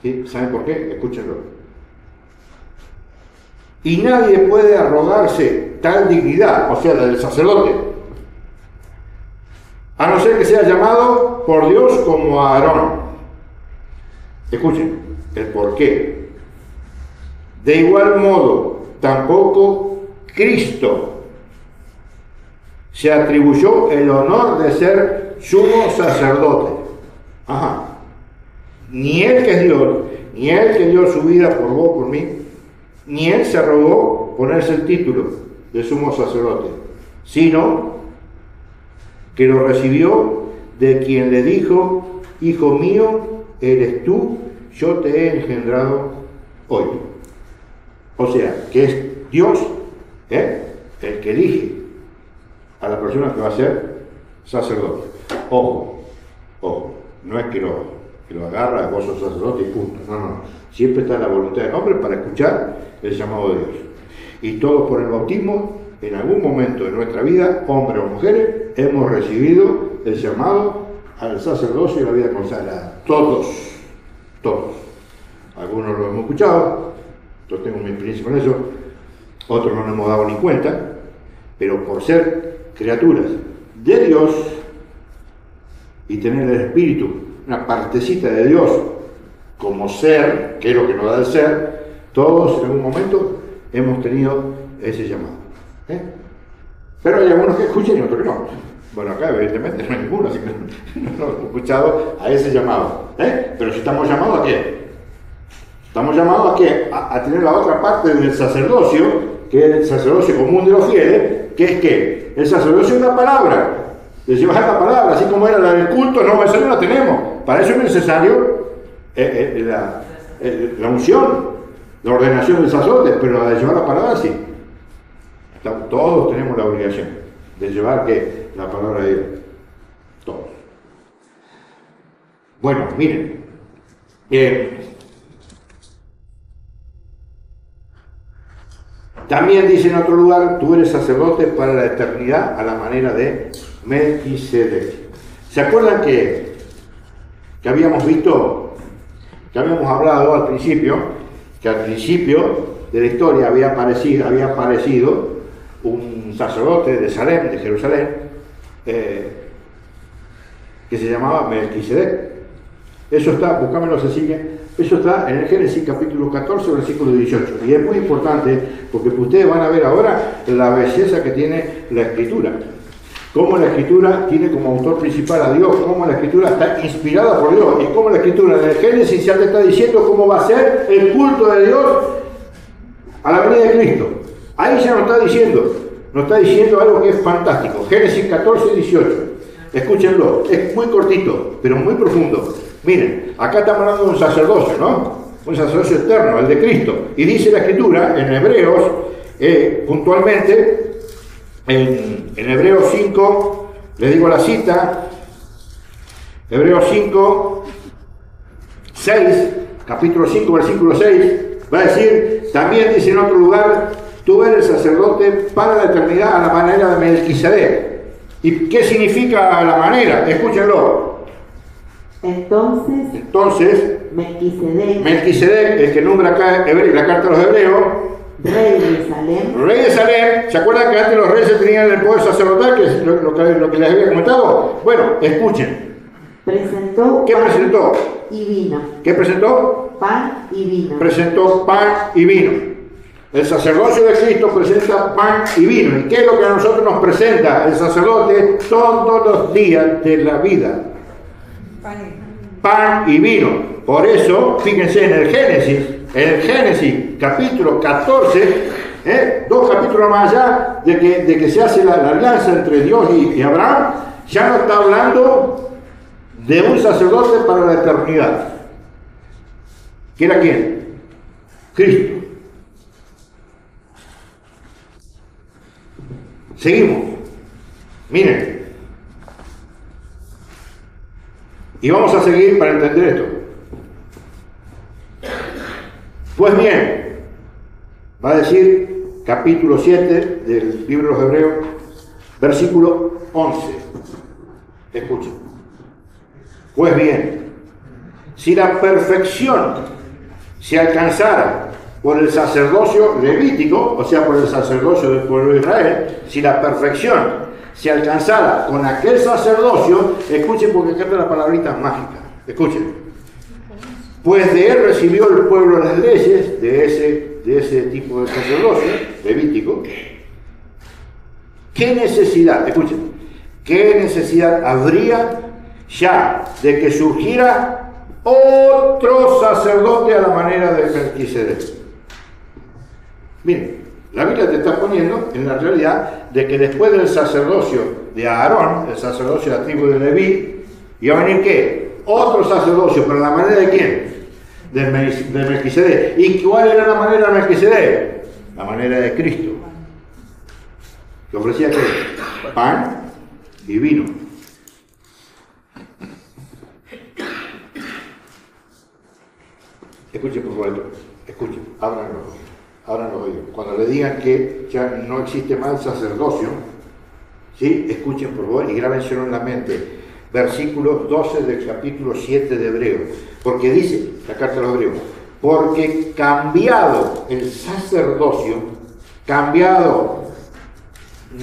Speaker 1: ¿Sí? ¿Saben por qué? Escúchenlo. Y nadie puede arrogarse tal dignidad, o sea, la del sacerdote, a no ser que sea llamado por Dios como a Aarón. Escuchen el por qué. De igual modo, tampoco Cristo se atribuyó el honor de ser sumo sacerdote. Ajá. Ni Él que es Dios, ni Él que dio su vida por vos, por mí, ni Él se arrogó ponerse el título de sumo sacerdote, sino que lo recibió de quien le dijo: hijo mío, eres tú, yo te he engendrado hoy. O sea, que es Dios el que elige a la persona que va a ser sacerdote. Ojo, no es que lo agarra, vos sos sacerdote y punto. No. Siempre está la voluntad del hombre para escuchar el llamado de Dios. Y todos por el bautismo, en algún momento de nuestra vida, hombres o mujeres, hemos recibido el llamado al sacerdocio y a la vida consagrada. Todos. Algunos lo hemos escuchado, yo tengo mi experiencia con eso, otros no nos hemos dado ni cuenta, pero por ser criaturas de Dios y tener el Espíritu, una partecita de Dios como ser, que es lo que nos da el ser, todos en algún momento hemos tenido ese llamado. Pero hay algunos que escuchan y otros que no. Bueno, acá evidentemente no hay ninguno, así que no hemos escuchado a ese llamado. Pero si estamos llamados a qué? Estamos llamados a qué? A tener la otra parte del sacerdocio, que es el sacerdocio común de los fieles, que es que el sacerdocio es una palabra, de llevar la palabra, así como era la del culto, no, eso no la tenemos. Para eso es necesario la unción, la ordenación del sacerdote, pero la de llevar la palabra sí. Todos tenemos la obligación de llevar ¿qué? La palabra de Dios. Todos. Bueno, miren. También dice en otro lugar: tú eres sacerdote para la eternidad a la manera de Melquisedec. ¿Se acuerdan que habíamos visto, que habíamos hablado al principio, que al principio de la historia había aparecido un sacerdote de Salem, de Jerusalén, que se llamaba Melquisedec? Eso está, buscámelo Cecilia, eso está en el Génesis capítulo 14, versículo 18. Y es muy importante porque ustedes van a ver ahora la belleza que tiene la Escritura. cómo la Escritura tiene como autor principal a Dios, cómo la Escritura está inspirada por Dios, y cómo la Escritura en el Génesis ya te está diciendo cómo va a ser el culto de Dios a la venida de Cristo. Ahí ya nos está diciendo algo que es fantástico. Génesis 14, 18. Escúchenlo, es muy cortito, pero muy profundo. Miren, acá estamos hablando de un sacerdocio, ¿no? Un sacerdocio eterno, el de Cristo. Y dice la Escritura en Hebreos, puntualmente, en Hebreos 5, les digo la cita, Hebreos 5, 6, capítulo 5, versículo 6, va a decir, también dice en otro lugar, tú eres sacerdote para la eternidad a la manera de Melquisedec. ¿Y qué significa la manera? Escúchenlo. Entonces, Melquisedec, el que nombra acá la carta a los hebreos, Rey de Salem. ¿Se acuerdan que antes los reyes tenían el poder sacerdotal, que es lo que les había comentado? Bueno, escuchen. ¿Qué presentó?
Speaker 3: Y vino.
Speaker 1: ¿Qué presentó?
Speaker 3: Pan y vino.
Speaker 1: Presentó pan y vino. El sacerdocio de Cristo presenta pan y vino. ¿Y qué es lo que a nosotros nos presenta el sacerdote todos los días de la vida? Pan y vino. Por eso, fíjense en el Génesis capítulo 14, dos capítulos más allá de que se hace la alianza entre Dios y Abraham, ya no está hablando de un sacerdote para la eternidad. ¿Que era quién? Cristo. Seguimos. Miren. Y vamos a seguir para entender esto. Pues bien, va a decir capítulo 7 del libro de los Hebreos, versículo 11. Escuchen. Pues bien, si la perfección se alcanzara por el sacerdocio levítico, o sea, por el sacerdocio del pueblo de Israel, si la perfección se alcanzara con aquel sacerdocio, escuchen porque acá está la palabrita mágica, escuchen, pues de él recibió el pueblo las leyes de ese tipo de sacerdocio levítico. ¿Qué necesidad, escuchen, qué necesidad habría ya de que surgiera otro sacerdote a la manera de Melquisedec? Miren, la Biblia te está poniendo en la realidad de que después del sacerdocio de Aarón, el sacerdocio de la tribu de Leví, iba a venir ¿qué? Otro sacerdocio, pero la manera de quién? De Melquisedec. ¿Y cuál era la manera de Melquisedec? La manera de Cristo, que ofrecía ¿qué? Pan y vino. Escuchen por favor, escuchen, abran los oídos. Cuando le digan que ya no existe más sacerdocio, ¿sí? Escuchen por favor y grábenselo en la mente. Versículo 12 del capítulo 7 de Hebreos. Porque dice la carta de los Hebreos, porque cambiado el sacerdocio, cambiado,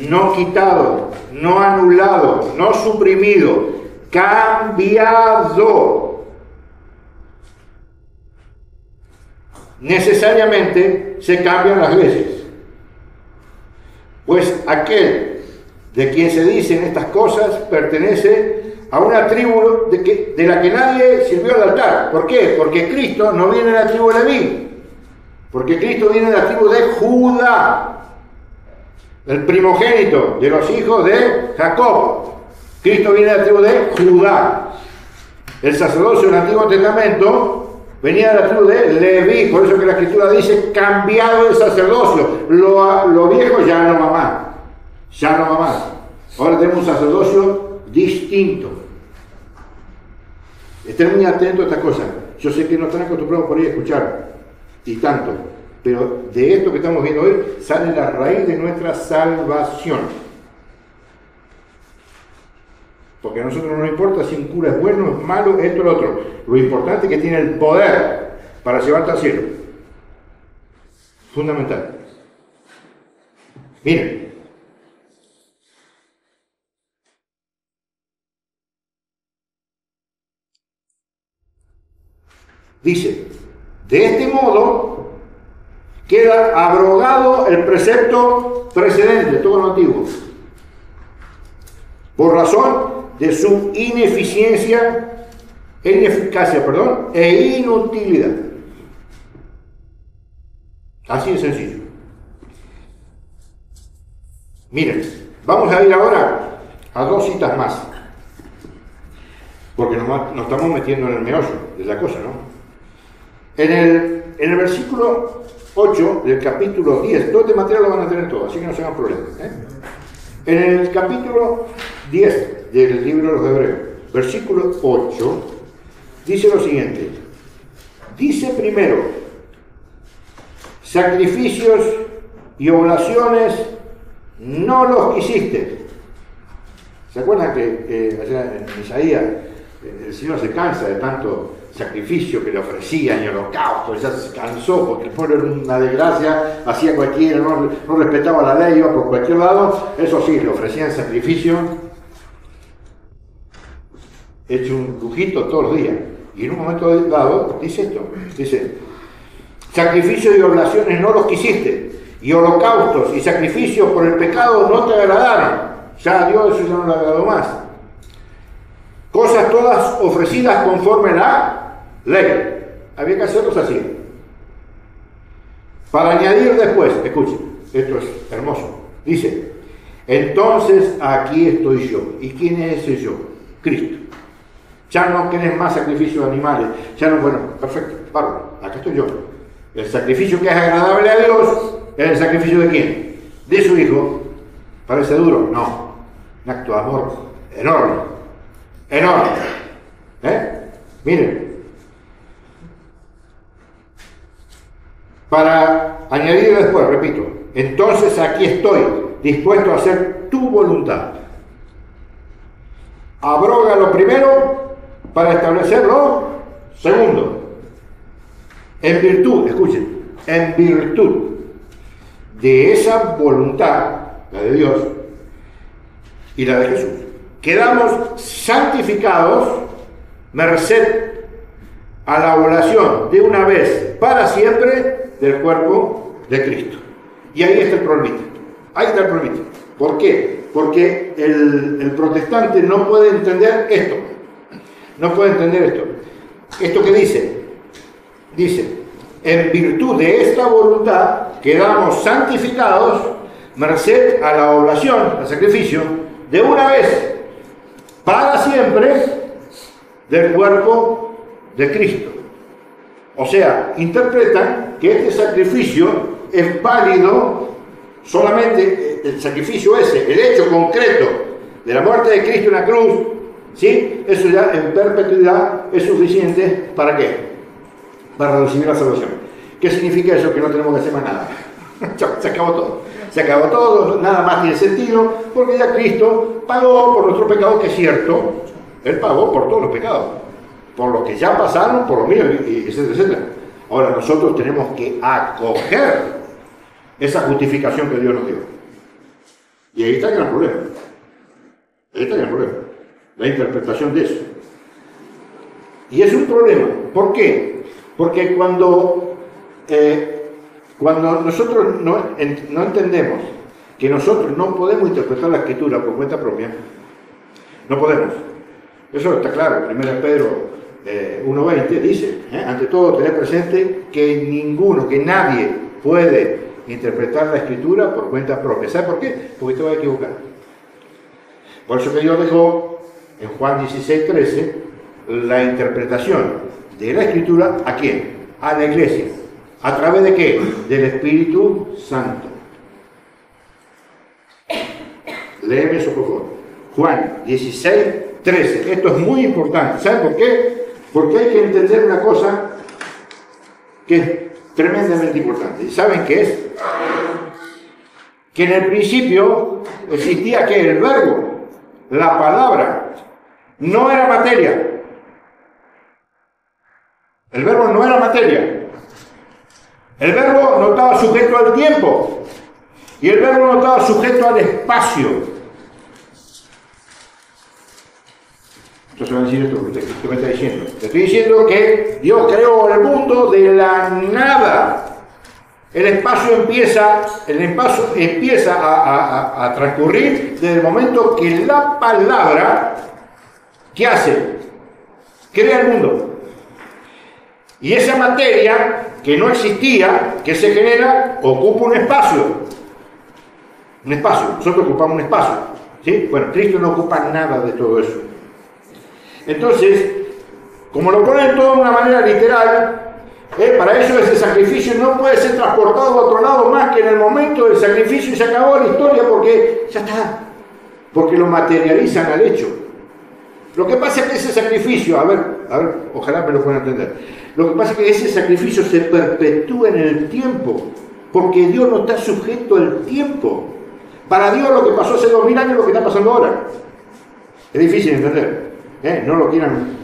Speaker 1: no quitado, no anulado, no suprimido, cambiado, necesariamente se cambian las leyes. Pues aquel de quien se dicen estas cosas pertenece a una tribu de la que nadie sirvió al altar. ¿Por qué? Porque Cristo no viene de la tribu de Leví, porque Cristo viene de la tribu de Judá, el primogénito de los hijos de Jacob. Cristo viene de la tribu de Judá. El sacerdocio del Antiguo Testamento venía de la tribu de Leví, por eso que la Escritura dice cambiado el sacerdocio. Lo viejo ya no va más. Ya no va más. Ahora tenemos un sacerdocio distinto. Estén muy atentos a estas cosas. Yo sé que no están acostumbrados por ahí a escuchar, y tanto, pero de esto que estamos viendo hoy sale la raíz de nuestra salvación. Porque a nosotros no nos importa si un cura es bueno, es malo, esto o lo otro. Lo importante es que tiene el poder para llevarte al cielo. Fundamental. Miren. Dice, de este modo queda abrogado el precepto precedente, todo lo antiguo. por razón de su ineficacia e inutilidad. Así de sencillo. Miren, vamos a ir ahora a dos citas más, porque nos estamos metiendo en el meollo de la cosa, ¿no? En el versículo 8 del capítulo 10, todo este material lo van a tener todo, así que no se hagan problemas, ¿eh? En el capítulo 10 del libro de los Hebreos, versículo 8, dice lo siguiente. Dice primero, sacrificios y oblaciones no los quisiste. ¿Se acuerdan que allá en Isaías el Señor se cansa de tanto sacrificio que le ofrecían y holocausto? Ya se cansó porque el pueblo era una desgracia, hacía cualquiera, no respetaba la ley, iba por cualquier lado. Eso sí, le ofrecían sacrificio hecho un lujito todos los días. Y en un momento dado dice esto, dice, sacrificios y oblaciones no los quisiste, y holocaustos y sacrificios por el pecado no te agradaron. Ya a Dios eso ya no le agradó más. Cosas todas ofrecidas conforme a la ley. Había que hacerlos así. Para añadir después, escuchen, esto es hermoso. Dice, entonces aquí estoy yo. ¿Y quién es ese yo? Cristo. Ya no querés más sacrificios de animales. Ya no, bueno, perfecto, bárbaro, acá estoy yo. El sacrificio que es agradable a Dios es el sacrificio de quién? De su Hijo. ¿Parece duro? No. Un acto de amor enorme. Enorme. Miren. Para añadir después, repito, entonces aquí estoy, dispuesto a hacer tu voluntad. Abroga lo primero para establecer lo segundo. En virtud, escuchen, en virtud de esa voluntad, la de Dios y la de Jesús, quedamos santificados merced a la oblación de una vez para siempre del cuerpo de Cristo. Y ahí está el problemita. Ahí está el problemita. ¿Por qué? Porque el protestante no puede entender esto. No puede entender esto. ¿Esto qué dice? Dice, en virtud de esta voluntad quedamos santificados merced a la oblación, al sacrificio, de una vez para siempre del cuerpo de Cristo. O sea, interpretan que este sacrificio es válido solamente, el sacrificio ese, el hecho concreto de la muerte de Cristo en la cruz, ¿sí? Eso ya en perpetuidad es suficiente. ¿Para qué? Para recibir la salvación. ¿Qué significa eso? Que no tenemos que hacer más nada. Se acabó todo. Se acabó todo, nada más tiene sentido, porque ya Cristo pagó por nuestro pecado, que es cierto. Él pagó por todos los pecados, por los que ya pasaron, por los míos, etcétera, etcétera. Ahora nosotros tenemos que acoger esa justificación que Dios nos dio. Y ahí está el gran problema. Ahí está el gran problema. La interpretación de eso. Y es un problema. ¿Por qué? Porque cuando nosotros no entendemos que nosotros no podemos interpretar la Escritura por cuenta propia, no podemos. Eso está claro. 1 Pedro 1:20 dice, ante todo tener presente que nadie puede interpretar la Escritura por cuenta propia. ¿Sabe por qué? Porque te vas a equivocar. Por eso que Dios dejó en Juan 16:13 la interpretación de la Escritura, ¿a quién? A la iglesia. ¿A través de qué? Del Espíritu Santo. Léeme eso, por favor. Juan 16:13. Esto es muy importante. ¿Saben por qué? Porque hay que entender una cosa que es tremendamente importante. ¿Y saben qué es? Que en el principio existía que el verbo, la palabra, no era materia. El verbo no era materia. El verbo no estaba sujeto al tiempo. Y el verbo no estaba sujeto al espacio. Entonces va a decir esto que usted me está diciendo. Te estoy diciendo que Dios creó el mundo de la nada. El espacio empieza a transcurrir desde el momento que la palabra, ¿qué hace? Crea el mundo. Y esa materia que no existía, que se genera, ocupa un espacio. Un espacio. Nosotros ocupamos un espacio. ¿Sí? Bueno, Cristo no ocupa nada de todo eso. Entonces, como lo ponen todo de una manera literal, para eso ese sacrificio no puede ser transportado a otro lado más que en el momento del sacrificio y se acabó la historia porque ya está. Porque lo materializan al hecho. Lo que pasa es que ese sacrificio, a ver, ojalá me lo puedan entender. Lo que pasa es que ese sacrificio se perpetúa en el tiempo, porque Dios no está sujeto al tiempo. Para Dios lo que pasó hace 2000 años es lo que está pasando ahora. Es difícil de entender, no lo quieran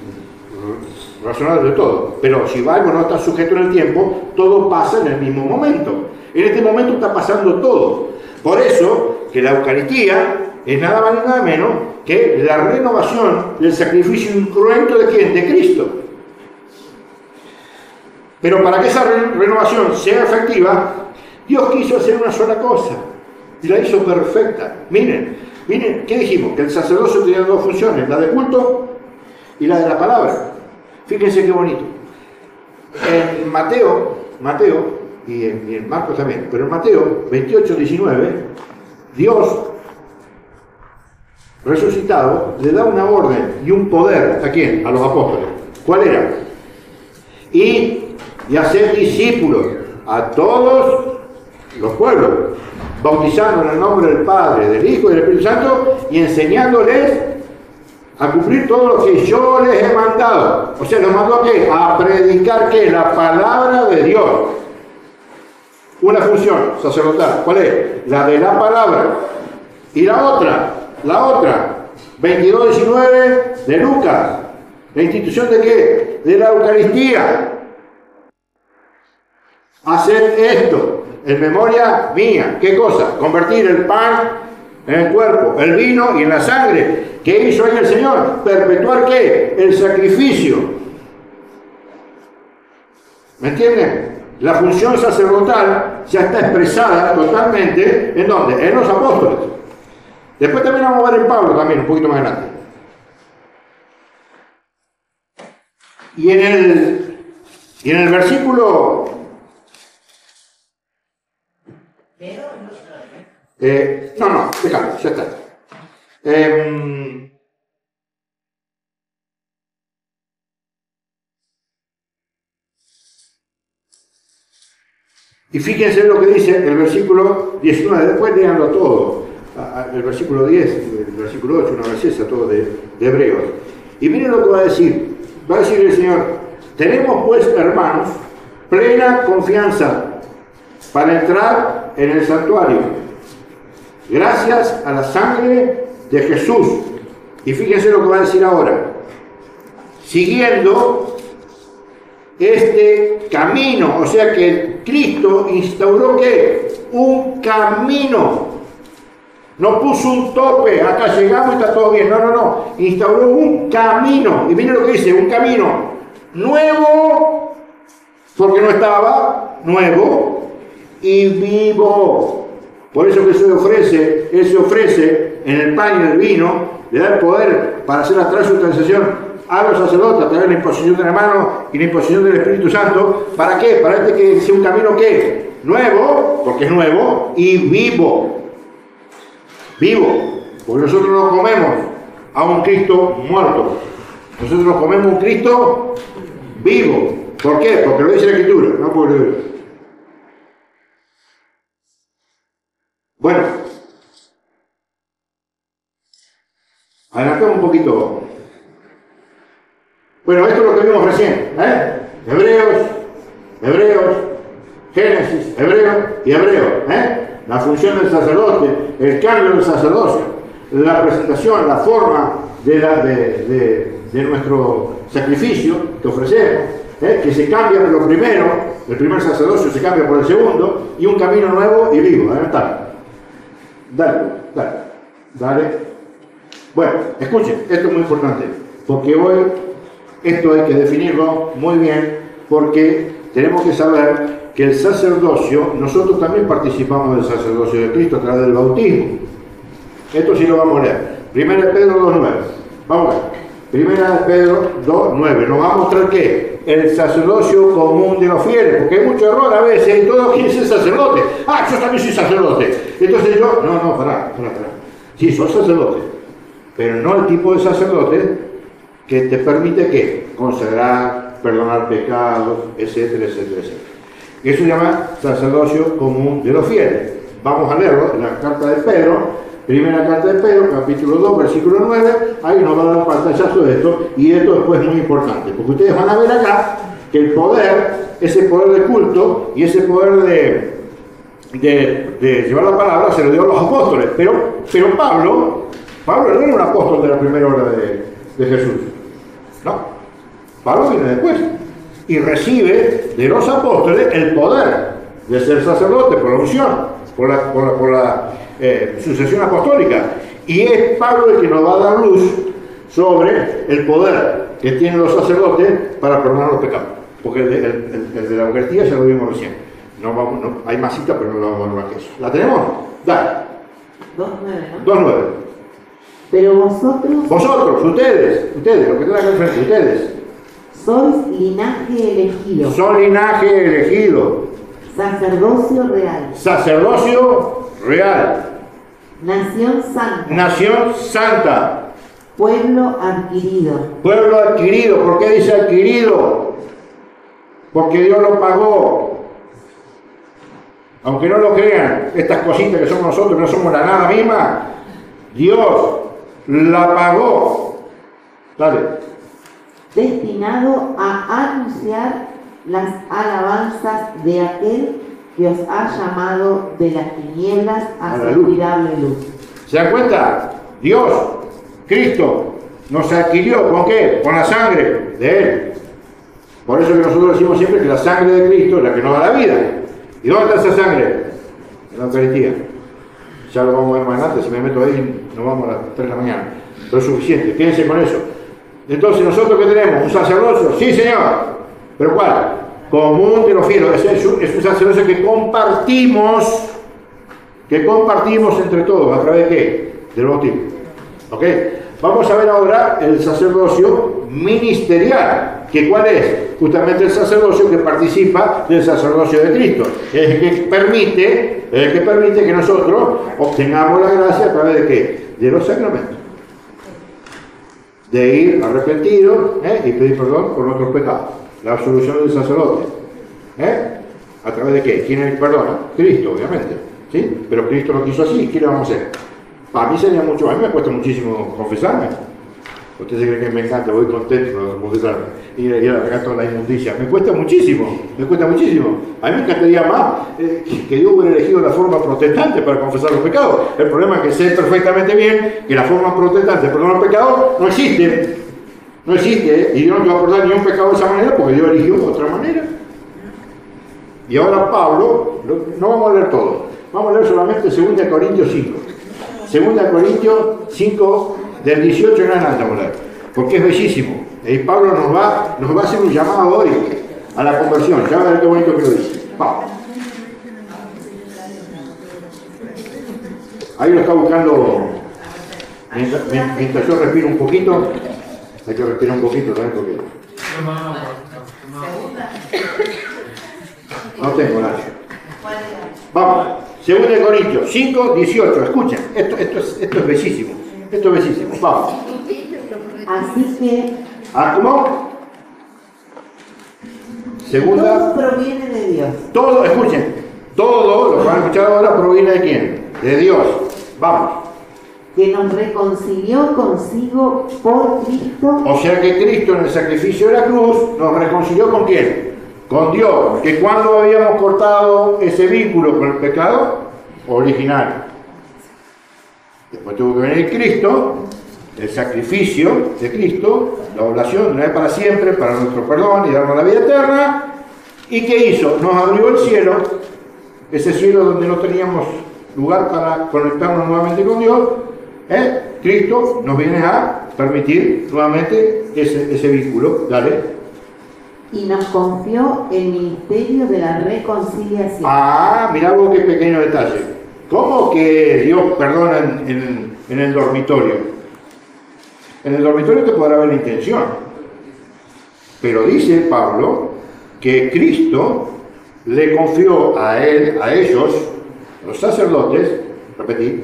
Speaker 1: razonar de todo, pero si algo no está sujeto en el tiempo, todo pasa en el mismo momento. En este momento está pasando todo. Por eso que la Eucaristía es nada más ni nada menos que la renovación del sacrificio incruento ¿de quién? De Cristo. Pero para que esa renovación sea efectiva, Dios quiso hacer una sola cosa y la hizo perfecta. Miren, ¿qué dijimos? Que el sacerdocio tenía dos funciones, la de culto y la de la palabra. Fíjense qué bonito. En Mateo y en Marcos también, pero en Mateo 28, 19, Dios resucitado le da una orden y un poder ¿a quién? A los apóstoles. ¿Cuál era? Y hacer discípulos a todos los pueblos, bautizando en el nombre del Padre, del Hijo y del Espíritu Santo y enseñándoles a cumplir todo lo que yo les he mandado. O sea, ¿los mandó a qué? A predicar ¿qué? La palabra de Dios. Una función sacerdotal. ¿Cuál es? La de la palabra. Y la otra, 22:19 de Lucas. ¿La institución de qué? De la Eucaristía. Hacer esto en memoria mía. ¿Qué cosa? Convertir el pan en el cuerpo, el vino y en la sangre. ¿Qué hizo ahí el Señor? Perpetuar ¿qué? El sacrificio. ¿Me entienden? La función sacerdotal ya está expresada totalmente, ¿en dónde? En los apóstoles. Después también vamos a ver en Pablo también, un poquito más adelante. Y en el versículo... no, déjalo, ya está. Y fíjense lo que dice el versículo 19, después leanlo todo, el versículo 10, el versículo 8, una vez esa, todo de Hebreos. Y miren lo que va a decir el Señor: tenemos pues, hermanos, plena confianza para entrar en el santuario, gracias a la sangre de Jesús. Y fíjense lo que va a decir ahora: siguiendo este camino, o sea que Cristo instauró ¿qué? Un camino. No puso un tope, acá llegamos y está todo bien. No. Instauró un camino. Y miren lo que dice: un camino nuevo, porque no estaba nuevo, y vivo. Por eso que Él se ofrece en el pan y en el vino, le da el poder para hacer la transubstanciación a los sacerdotes a través de la imposición de la mano y la imposición del Espíritu Santo. ¿Para qué? Para que sea un camino ¿qué? Nuevo, porque es nuevo, y vivo. Vivo, porque nosotros no comemos a un Cristo muerto, nosotros comemos un Cristo vivo. ¿Por qué? Porque lo dice la Escritura, no puedo leer. Bueno, adelantamos un poquito. Bueno, esto es lo que vimos recién, Hebreos, Génesis, y Hebreo, la función del sacerdote, el cambio del sacerdocio, la presentación, la forma de nuestro sacrificio que ofrecemos, que se cambia por lo primero, el primer sacerdocio se cambia por el segundo, y un camino nuevo y vivo. Dale. Bueno, escuchen, esto es muy importante, porque hoy esto hay que definirlo muy bien, porque tenemos que saber que el sacerdocio, nosotros también participamos del sacerdocio de Cristo a través del bautismo. Esto sí lo vamos a leer. 1 Pedro 2.9. Vamos a ver. 1 Pedro 2.9. Nos va a mostrar que el sacerdocio común de los fieles, porque hay mucho error a veces y todos quieren ser sacerdote. Ah, yo también soy sacerdote. Entonces yo, no, pará. Sí, soy sacerdote, pero no el tipo de sacerdote que te permite ¿qué? Consagrar, perdonar pecados, etcétera. Eso se llama sacerdocio común de los fieles. Vamos a leerlo en la carta de Pedro, primera carta de Pedro, capítulo 2, versículo 9, ahí nos va a dar un pantallazo de esto, y esto después es muy importante, porque ustedes van a ver acá que el poder, ese poder de culto y ese poder de llevar la palabra se lo dio a los apóstoles, pero Pablo no era un apóstol de la primera hora de Jesús, no, Pablo viene después y recibe de los apóstoles el poder de ser sacerdote por la unción, por la sucesión apostólica, y es Pablo el que nos va a dar luz sobre el poder que tienen los sacerdotes para perdonar los pecados, porque el de la Eucaristía ya lo vimos recién. No, hay más citas, pero no la vamos a ver más que eso. ¿La tenemos? Dale.
Speaker 3: 2.9, ¿no?
Speaker 1: 2.9.
Speaker 3: Pero vosotros,
Speaker 1: ustedes, lo que tengan acá enfrente, ustedes.
Speaker 3: Sois linaje elegido.
Speaker 1: Son linaje elegido.
Speaker 3: Sacerdocio real.
Speaker 1: Sacerdocio real.
Speaker 3: Nación santa.
Speaker 1: Nación santa.
Speaker 3: Pueblo adquirido.
Speaker 1: Pueblo adquirido. ¿Por qué dice adquirido? Porque Dios lo pagó. Aunque no lo crean, estas cositas que somos nosotros, que no somos la nada misma, Dios la pagó. Dale.
Speaker 3: Destinado a anunciar las alabanzas de aquel que os ha llamado de las tinieblas a su admirable luz.
Speaker 1: ¿Se dan cuenta? Dios, Cristo, nos adquirió, ¿con qué? Con la sangre de Él. Por eso que nosotros decimos siempre que la sangre de Cristo es la que nos da la vida. ¿Y dónde está esa sangre? En la Eucaristía. Ya lo vamos a ver más adelante, si me meto ahí nos vamos a las 3 de la mañana. Pero es suficiente, quédense con eso. Entonces, ¿nosotros qué tenemos? ¿Un sacerdocio? Sí, señor. ¿Pero cuál? Común de los fieles. Es un sacerdocio que compartimos entre todos. ¿A través de qué? Del bautismo. ¿Ok? Vamos a ver ahora el sacerdocio ministerial. ¿Que cuál es? Justamente el sacerdocio que participa del sacerdocio de Cristo. Es el que permite que nosotros obtengamos la gracia a través de qué? De los sacramentos. De ir arrepentidos y pedir perdón por nuestros pecados. La absolución del sacerdote. ¿A través de qué? ¿Quién perdona? Cristo, obviamente. ¿Sí? Pero Cristo lo quiso así. ¿Qué le vamos a hacer? Para mí sería mucho, a mí me cuesta muchísimo confesarme. Ustedes creen que me encanta, voy contento con confesarme y arreglar toda la inmundicia. Me cuesta muchísimo. A mí me encantaría más que Dios hubiera elegido la forma protestante para confesar los pecados. El problema es que sé perfectamente bien que la forma protestante de perdonar los pecados no existe. No existe, y Dios no te va a perdonar ni un pecado de esa manera porque Dios eligió otra manera. Y ahora Pablo, no vamos a leer todo, vamos a leer solamente 2 Corintios 5. 2 Corintios 5, del 18 en adelante, vamos a leer, porque es bellísimo. Y Pablo nos va a hacer un llamado hoy a la conversión. Ya va a ver qué bonito que lo dice. Vamos. Ahí lo está buscando. Mientras yo respiro un poquito, hay que respirar un poquito también porque no tengo nada. Vamos. 2 Corintios 5, 18. Escuchen, esto es bellísimo. Vamos.
Speaker 3: Así que
Speaker 1: ¿cómo? Segunda.
Speaker 3: todo proviene de Dios.
Speaker 1: Todo, escuchen, todo lo que van a escuchar ahora proviene de quién? De Dios. Vamos.
Speaker 3: Que nos reconcilió consigo por Cristo.
Speaker 1: O sea que Cristo en el sacrificio de la cruz nos reconcilió ¿con quién? Con Dios. Que cuando habíamos cortado ese vínculo con el pecado original. Después tuvo que venir Cristo, el sacrificio de Cristo, la oblación de una vez para siempre, para nuestro perdón y darnos la vida eterna. ¿Y qué hizo? Nos abrió el cielo, ese cielo donde no teníamos lugar para conectarnos nuevamente con Dios. Cristo nos viene a permitir nuevamente ese vínculo. Dale.
Speaker 3: y nos confió el ministerio de la reconciliación.
Speaker 1: Ah, mirá vos qué pequeño detalle. ¿Cómo que Dios perdona en el dormitorio? En el dormitorio te podrá haber la intención. Pero dice Pablo que Cristo le confió a ellos, los sacerdotes, repetí,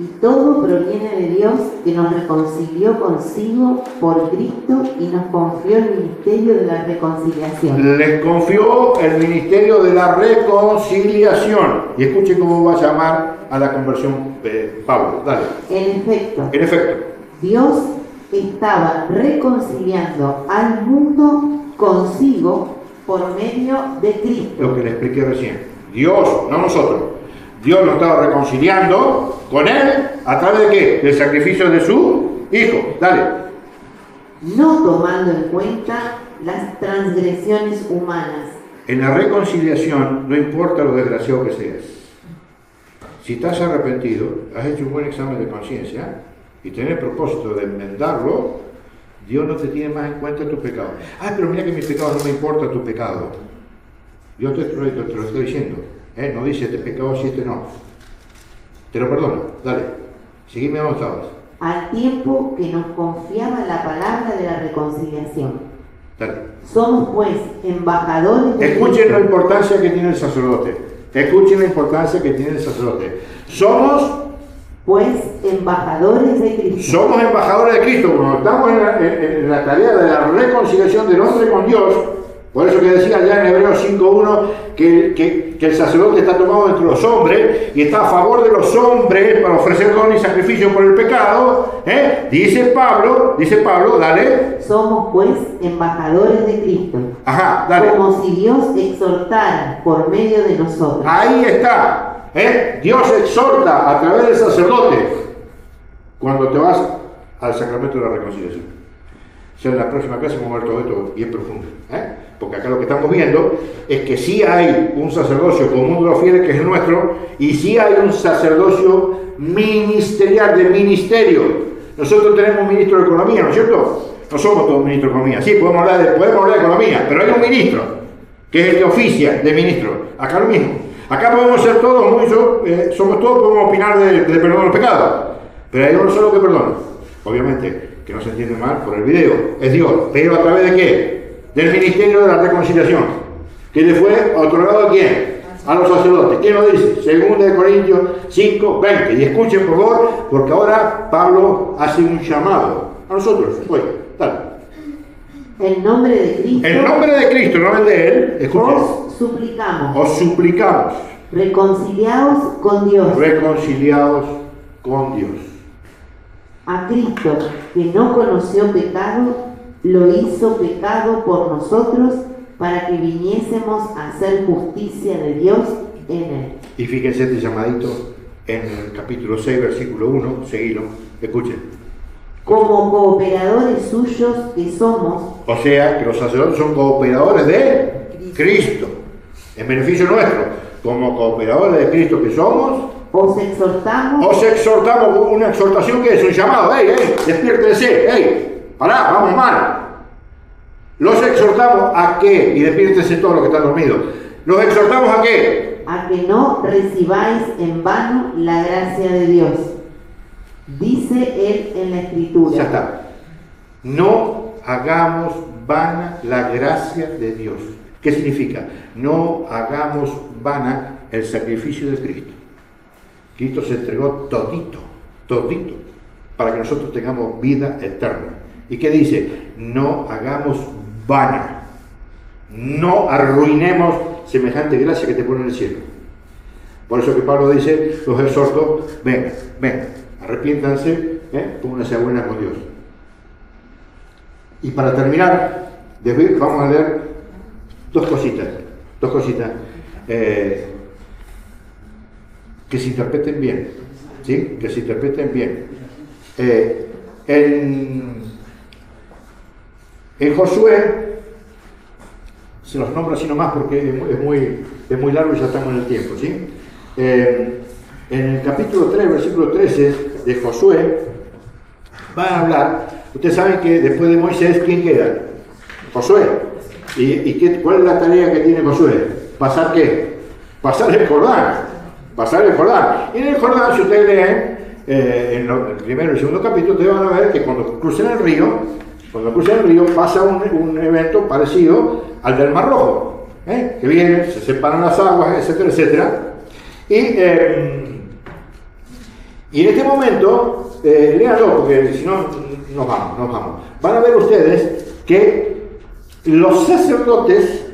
Speaker 3: y todo proviene de Dios, que nos reconcilió consigo por Cristo y nos confió el ministerio de la reconciliación.
Speaker 1: les confió el ministerio de la reconciliación. Y escuchen cómo va a llamar a la conversión Pablo. Dale.
Speaker 3: En efecto, Dios estaba reconciliando al mundo consigo por medio de Cristo.
Speaker 1: Lo que le expliqué recién. Dios, no nosotros. Dios lo estaba reconciliando con él a través de ¿qué? Del sacrificio de su Hijo. Dale.
Speaker 3: No tomando en cuenta las transgresiones humanas.
Speaker 1: En la reconciliación no importa lo desgraciado que seas. Si estás arrepentido, has hecho un buen examen de conciencia y tenés el propósito de enmendarlo, Dios no te tiene más en cuenta tu pecado. Ah, pero mira que mi pecado no me importa tu pecado. Yo te lo estoy diciendo. No dice este pecado si este no. Te lo perdono. Dale. Seguime donde estabas.
Speaker 3: Al tiempo que nos confiaba la palabra de la reconciliación.
Speaker 1: Dale.
Speaker 3: Somos pues embajadores de
Speaker 1: Escuchen
Speaker 3: Cristo.
Speaker 1: la importancia que tiene el sacerdote. Escuchen la importancia que tiene el sacerdote. Somos
Speaker 3: Pues embajadores de Cristo.
Speaker 1: Somos embajadores de Cristo. Cuando estamos en la tarea de la reconciliación del hombre con Dios, por eso que decía ya en Hebreos 5.1 que el sacerdote está tomado entre los hombres y está a favor de los hombres para ofrecer don y sacrificio por el pecado. Dice Pablo, dale.
Speaker 3: Somos pues embajadores de Cristo.
Speaker 1: Ajá, dale.
Speaker 3: Como si Dios exhortara por medio de nosotros.
Speaker 1: Ahí está. Dios exhorta a través del sacerdote cuando te vas al sacramento de la reconciliación. Ya en la próxima clase vamos a ver todo esto bien profundo. Porque acá lo que estamos viendo es que sí hay un sacerdocio común de los fieles, que es el nuestro, y sí hay un sacerdocio ministerial, de ministerio. Nosotros tenemos un ministro de Economía, ¿no es cierto? No somos todos ministros de Economía. Sí, podemos hablar de Economía, pero hay un ministro, que es el que oficia de ministro. Acá lo mismo. Acá podemos ser todos somos todos, podemos opinar de perdón de los pecados. Pero hay uno solo que perdona. Obviamente, que no se entiende mal por el video, es Dios. Pero ¿a través de qué? Del ministerio de la reconciliación. ¿Que le fue otorgado a quién? A los sacerdotes. ¿Quién lo dice? 2 Corintios 5:20. Y escuchen por favor, porque ahora Pablo hace un llamado a nosotros. Oye, dale.
Speaker 3: En nombre de Cristo.
Speaker 1: En nombre de Cristo, no el de él. Escuchen.
Speaker 3: Os suplicamos.
Speaker 1: Os suplicamos.
Speaker 3: Reconciliaos con Dios.
Speaker 1: Reconciliados con Dios.
Speaker 3: A Cristo, que no conoció pecado, lo hizo pecado por nosotros para que viniésemos a hacer justicia de Dios en él.
Speaker 1: Y fíjense este llamadito en el capítulo 6, versículo 1, seguilo, escuchen.
Speaker 3: Como cooperadores suyos que somos,
Speaker 1: O sea, que los sacerdotes son cooperadores de Cristo, en beneficio nuestro. Como cooperadores de Cristo que somos,
Speaker 3: os exhortamos
Speaker 1: una exhortación que es un llamado. ¡Ey, despiértense! ¡Ey, pará, vamos mal! Los exhortamos a qué, y despiértense todos los que están dormidos. Los exhortamos a qué.
Speaker 3: a que no recibáis en vano la gracia de Dios. Dice él en la Escritura.
Speaker 1: Ya está. No hagamos vana la gracia de Dios. ¿Qué significa? No hagamos vana el sacrificio de Cristo. Cristo se entregó todito, para que nosotros tengamos vida eterna. ¿Y qué dice? No hagamos vana. No arruinemos semejante gracia que te pone en el cielo. Por eso que Pablo dice, los exhorto, ven, arrepiéntanse, pónganse a buena con Dios. Y para terminar, vamos a leer dos cositas, que se interpreten bien, ¿sí? Que se interpreten bien. En Josué, se los nombro así nomás porque es muy largo y ya estamos en el tiempo, ¿sí? En el capítulo 3, versículo 13 de Josué, van a hablar, ustedes saben que después de Moisés, ¿quién queda? Josué. ¿Cuál es la tarea que tiene Josué? ¿Pasar qué? Pasar el Jordán. Pasar el Jordán. Y en el Jordán, si ustedes leen, en el primero y el segundo capítulo, ustedes van a ver que cuando crucen el río, pasa un evento parecido al del Mar Rojo. Que vienen, se separan las aguas, etcétera, etcétera. Y en este momento, léanlo, porque si no, nos vamos. Van a ver ustedes que los sacerdotes,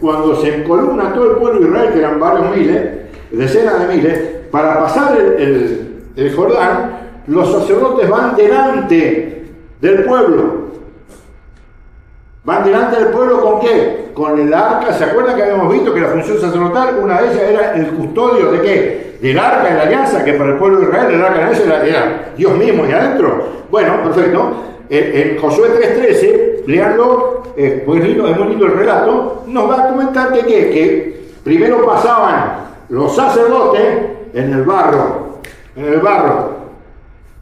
Speaker 1: cuando se encolumna todo el pueblo de Israel, que eran varios miles, decenas de miles, para pasar el Jordán, los sacerdotes van delante del pueblo. ¿Van delante del pueblo con qué? Con el arca. ¿Se acuerdan que habíamos visto que la función sacerdotal, una de ellas era el custodio de qué? Del arca de la alianza, que para el pueblo de Israel el arca de la alianza era Dios mismo y adentro. Bueno, perfecto. En Josué 3:13, leanlo, pues es muy lindo el relato, nos va a comentar que primero pasaban los sacerdotes en el barro.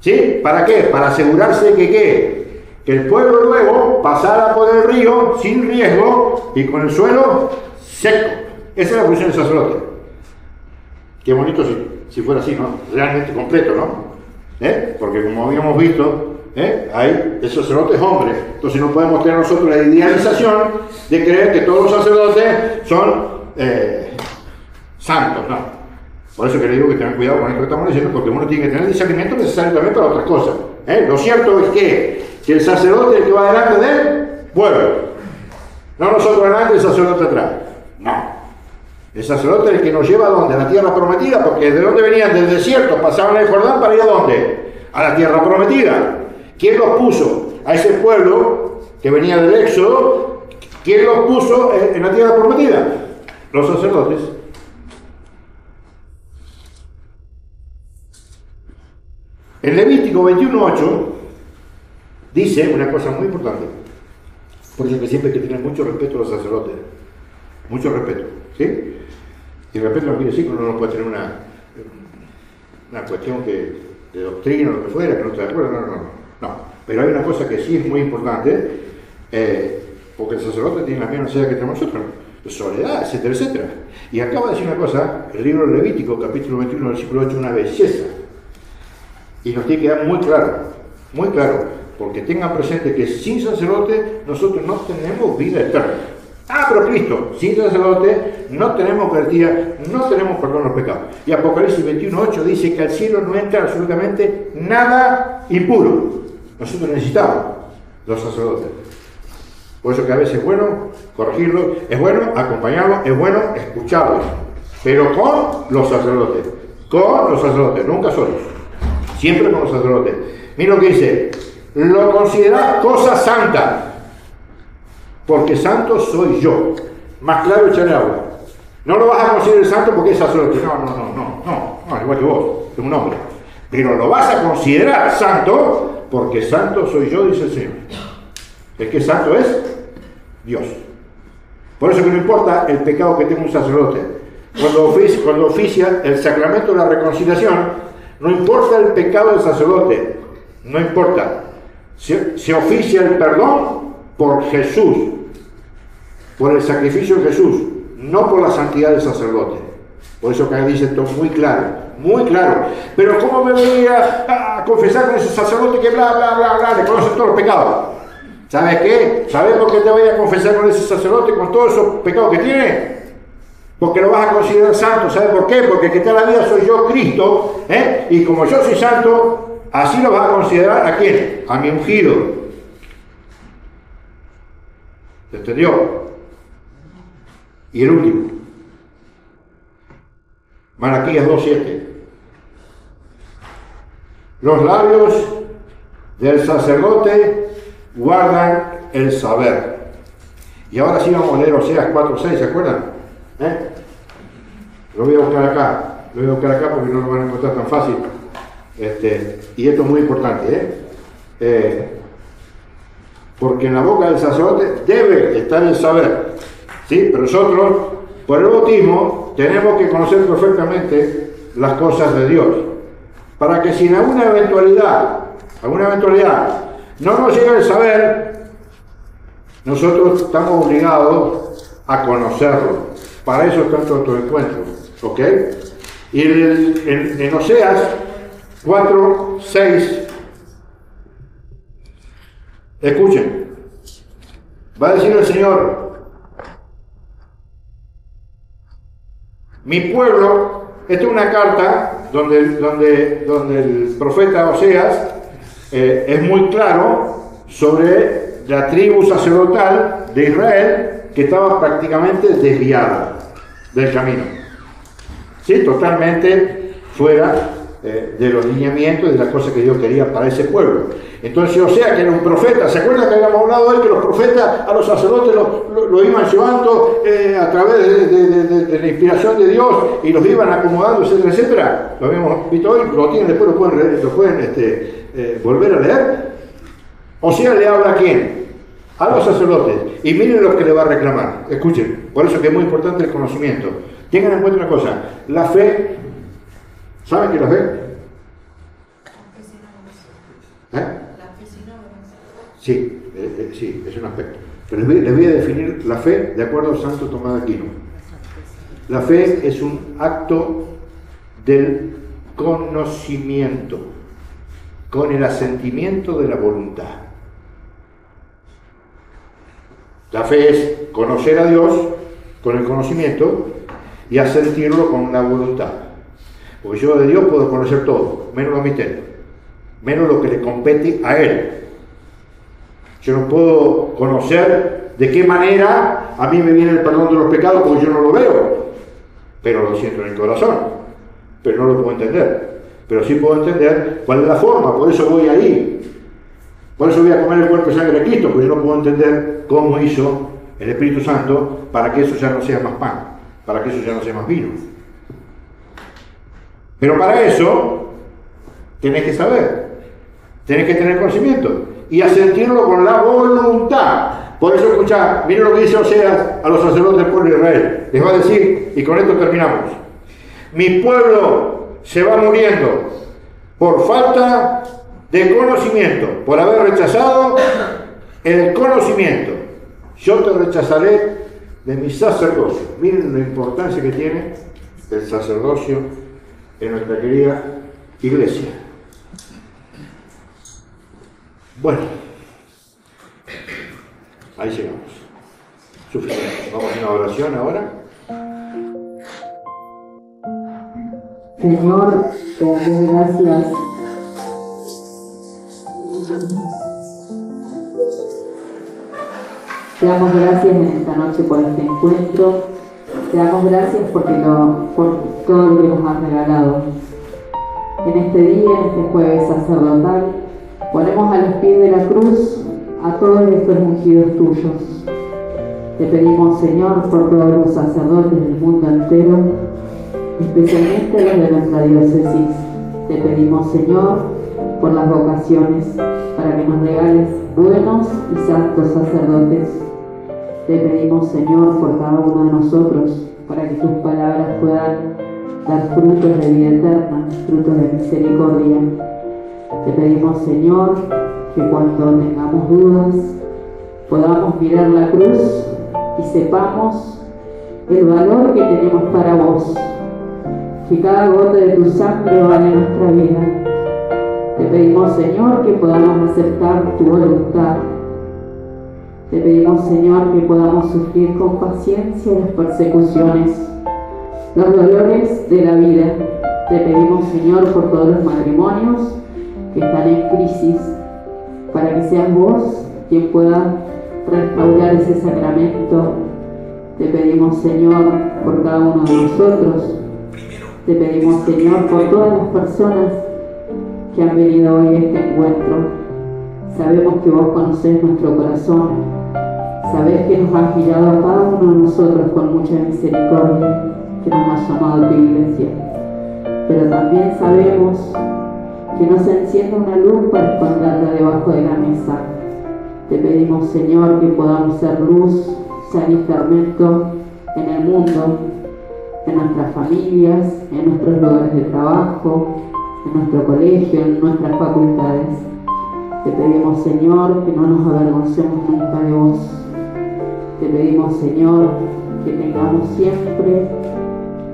Speaker 1: ¿Sí? ¿Para qué? Para asegurarse que el pueblo luego pasara por el río sin riesgo y con el suelo seco. Esa es la función del sacerdote. Qué bonito si fuera así, ¿no? Realmente completo, ¿no? Porque como habíamos visto, el sacerdote es hombre. Entonces no podemos tener nosotros la idealización de creer que todos los sacerdotes son santos, ¿no? Por eso que le digo que tengan cuidado con esto que estamos diciendo, porque uno tiene que tener discernimiento necesario también para otras cosas. Lo cierto es que el sacerdote es el que va delante del pueblo, no nosotros delante del sacerdote atrás. No. El sacerdote es el que nos lleva a ¿dónde? A la tierra prometida, porque ¿de dónde venían? Del desierto, pasaban el Jordán para ir a ¿dónde? A la tierra prometida. ¿Quién los puso? A ese pueblo que venía del Éxodo, ¿quién los puso en la tierra prometida? Los sacerdotes. En Levítico 21:8 dice una cosa muy importante. Por eso que siempre hay que tener mucho respeto a los sacerdotes. Mucho respeto. ¿Sí? Y respeto no quiere decir que uno no puede tener una cuestión de doctrina o lo que fuera, que no esté de acuerdo. No. Pero hay una cosa que sí es muy importante, porque el sacerdote tiene la misma necesidad que tenemos nosotros. Soledad, etcétera, etcétera. Y acaba de decir una cosa, el libro de Levítico, capítulo 21, versículo 8, una belleza. Y nos tiene que dar muy claro, porque tengan presente que sin sacerdote nosotros no tenemos vida eterna. Pero Cristo, sin sacerdote no tenemos garantía, no tenemos perdón de los pecados. Y Apocalipsis 21:8 dice que al cielo no entra absolutamente nada impuro. Nosotros necesitamos los sacerdotes. Por eso que a veces es bueno corregirlos, es bueno acompañarlos, es bueno escucharlos, pero con los sacerdotes, nunca solos. Siempre con los sacerdotes. Mira lo que dice: lo considerad cosa santa, porque santo soy yo. Más claro, echarle agua. No lo vas a considerar santo porque es sacerdote. No, igual que vos, es un hombre. Pero lo vas a considerar santo porque santo soy yo, dice el Señor. El que es santo es Dios. Por eso que no importa el pecado que tenga un sacerdote. Cuando oficia el sacramento de la reconciliación, no importa el pecado del sacerdote, no importa. Se oficia el perdón por Jesús, por el sacrificio de Jesús, no por la santidad del sacerdote. Por eso que dice esto muy claro. Pero ¿cómo me voy a confesar con ese sacerdote que bla, le conoce todos los pecados? ¿Sabes qué? ¿Sabes por qué te voy a confesar con ese sacerdote con todos esos pecados que tiene? Porque lo vas a considerar santo. ¿Sabes por qué? Porque el que está en la vida soy yo, Cristo, y como yo soy santo, así lo vas a considerar ¿a quién? A mi ungido. ¿Se entendió? Y el último, Malaquías 2:7. Los labios del sacerdote guardan el saber. Y ahora sí vamos a leer Oseas 4:6, ¿se acuerdan? Lo voy a buscar acá porque no lo van a encontrar tan fácil. Y esto es muy importante, porque en la boca del sacerdote debe estar el saber, ¿sí? Pero nosotros, por el bautismo, tenemos que conocer perfectamente las cosas de Dios, para que si en alguna eventualidad no nos llega el saber, nosotros estamos obligados a conocerlo. Para eso están todos estos encuentros, ¿ok? Y en Oseas 4, 6, escuchen, va a decir el Señor: mi pueblo, esta es una carta donde el profeta Oseas es muy claro sobre la tribu sacerdotal de Israel que estaba prácticamente desviada del camino, ¿sí? Totalmente fuera de los lineamientos y de las cosas que Dios quería para ese pueblo. Entonces Oseas, que era un profeta, ¿se acuerdan que habíamos hablado hoy que los profetas a los sacerdotes lo iban llevando a través de la inspiración de Dios y los iban acomodando, etcétera, etcétera? Lo habíamos visto hoy, lo tienen, después lo pueden volver a leer. Oseas le habla a ¿quién? A los sacerdotes. Y miren lo que le va a reclamar. Escuchen, por eso que es muy importante el conocimiento. Tengan en cuenta una cosa, la fe, ¿saben qué es la fe? Sí, sí, es un aspecto. Pero les voy a definir la fe de acuerdo a Santo Tomás de Aquino. La fe es un acto del conocimiento con el asentimiento de la voluntad. La fe es conocer a Dios con el conocimiento y asentirlo con la voluntad. Porque yo de Dios puedo conocer todo, menos los misterios, menos lo que le compete a Él. Yo no puedo conocer de qué manera a mí me viene el perdón de los pecados porque yo no lo veo, pero lo siento en el corazón, pero no lo puedo entender. Pero sí puedo entender cuál es la forma, por eso voy ahí. Por eso voy a comer el cuerpo y sangre de Cristo, porque yo no puedo entender cómo hizo el Espíritu Santo para que eso ya no sea más pan, para que eso ya no sea más vino. Pero para eso tenés que saber, tenés que tener conocimiento y asentirlo con la voluntad. Por eso escuchá, miren lo que dice Oseas a los sacerdotes del pueblo de Israel. Les va a decir, y con esto terminamos: mi pueblo se va muriendo por falta de conocimiento, por haber rechazado el conocimiento. Yo te rechazaré de mi sacerdocio. Miren la importancia que tiene el sacerdocio en nuestra querida iglesia. Bueno, ahí llegamos. Suficiente. Vamos a una oración ahora.
Speaker 4: Señor, te doy gracias. Te damos gracias en esta noche por este encuentro. Te damos gracias por todo lo que nos has regalado. En este día, en este jueves sacerdotal, ponemos a los pies de la cruz a todos estos ungidos tuyos. Te pedimos, Señor, por todos los sacerdotes del mundo entero, especialmente los de nuestra diócesis. Te pedimos, Señor, por las vocaciones, para que nos regales buenos y santos sacerdotes. Te pedimos, Señor, por cada uno de nosotros, para que tus palabras puedan dar frutos de vida eterna, frutos de misericordia. Te pedimos, Señor, que cuando tengamos dudas, podamos mirar la cruz y sepamos el valor que tenemos para vos, que cada gota de tu sangre vale nuestra vida. Te pedimos, Señor, que podamos aceptar tu voluntad. Te pedimos, Señor, que podamos sufrir con paciencia las persecuciones, los dolores de la vida. Te pedimos, Señor, por todos los matrimonios que están en crisis, para que seas vos quien pueda restaurar ese sacramento. Te pedimos, Señor, por cada uno de nosotros. Te pedimos, Señor, por todas las personas que han venido hoy a este encuentro. Sabemos que vos conocés nuestro corazón, sabés que nos has mirado a cada uno de nosotros con mucha misericordia, que nos has llamado a tu iglesia. Pero también sabemos que no se encienda una luz para esconderla debajo de la mesa. Te pedimos, Señor, que podamos ser luz, sal y fermento en el mundo, en nuestras familias, en nuestros lugares de trabajo, en nuestro colegio, en nuestras facultades. Te pedimos, Señor, que no nos avergoncemos nunca de vos, Te pedimos, Señor, que tengamos siempre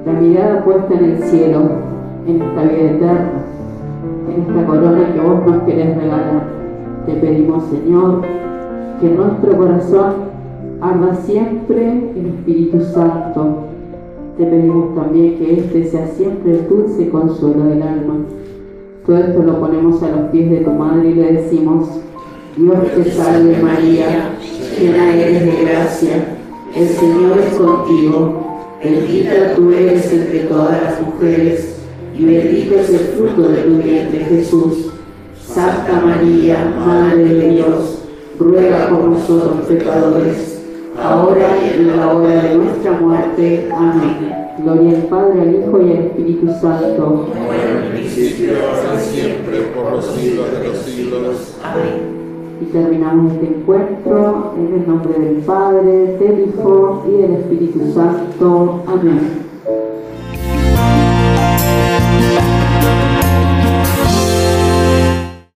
Speaker 4: la mirada puesta en el cielo, en esta vida eterna, en esta corona que vos nos querés regalar. Te pedimos, Señor, que en nuestro corazón arda siempre el Espíritu Santo. Te pedimos también que este sea siempre el dulce consuelo del alma. Todo esto lo ponemos a los pies de tu Madre y le decimos: Dios te salve María, llena eres de gracia, el Señor es contigo, bendita tú eres entre todas las mujeres, y bendito es el fruto de tu vientre Jesús. Santa María, Madre de Dios, ruega por nosotros pecadores, ahora y en la hora de nuestra muerte. Amén.
Speaker 3: Gloria al Padre, al Hijo y al Espíritu Santo.
Speaker 2: Como en el principio, ahora y siempre, por los siglos de los siglos. Amén.
Speaker 3: Y terminamos este encuentro en el nombre del Padre, del Hijo y del Espíritu Santo. Amén.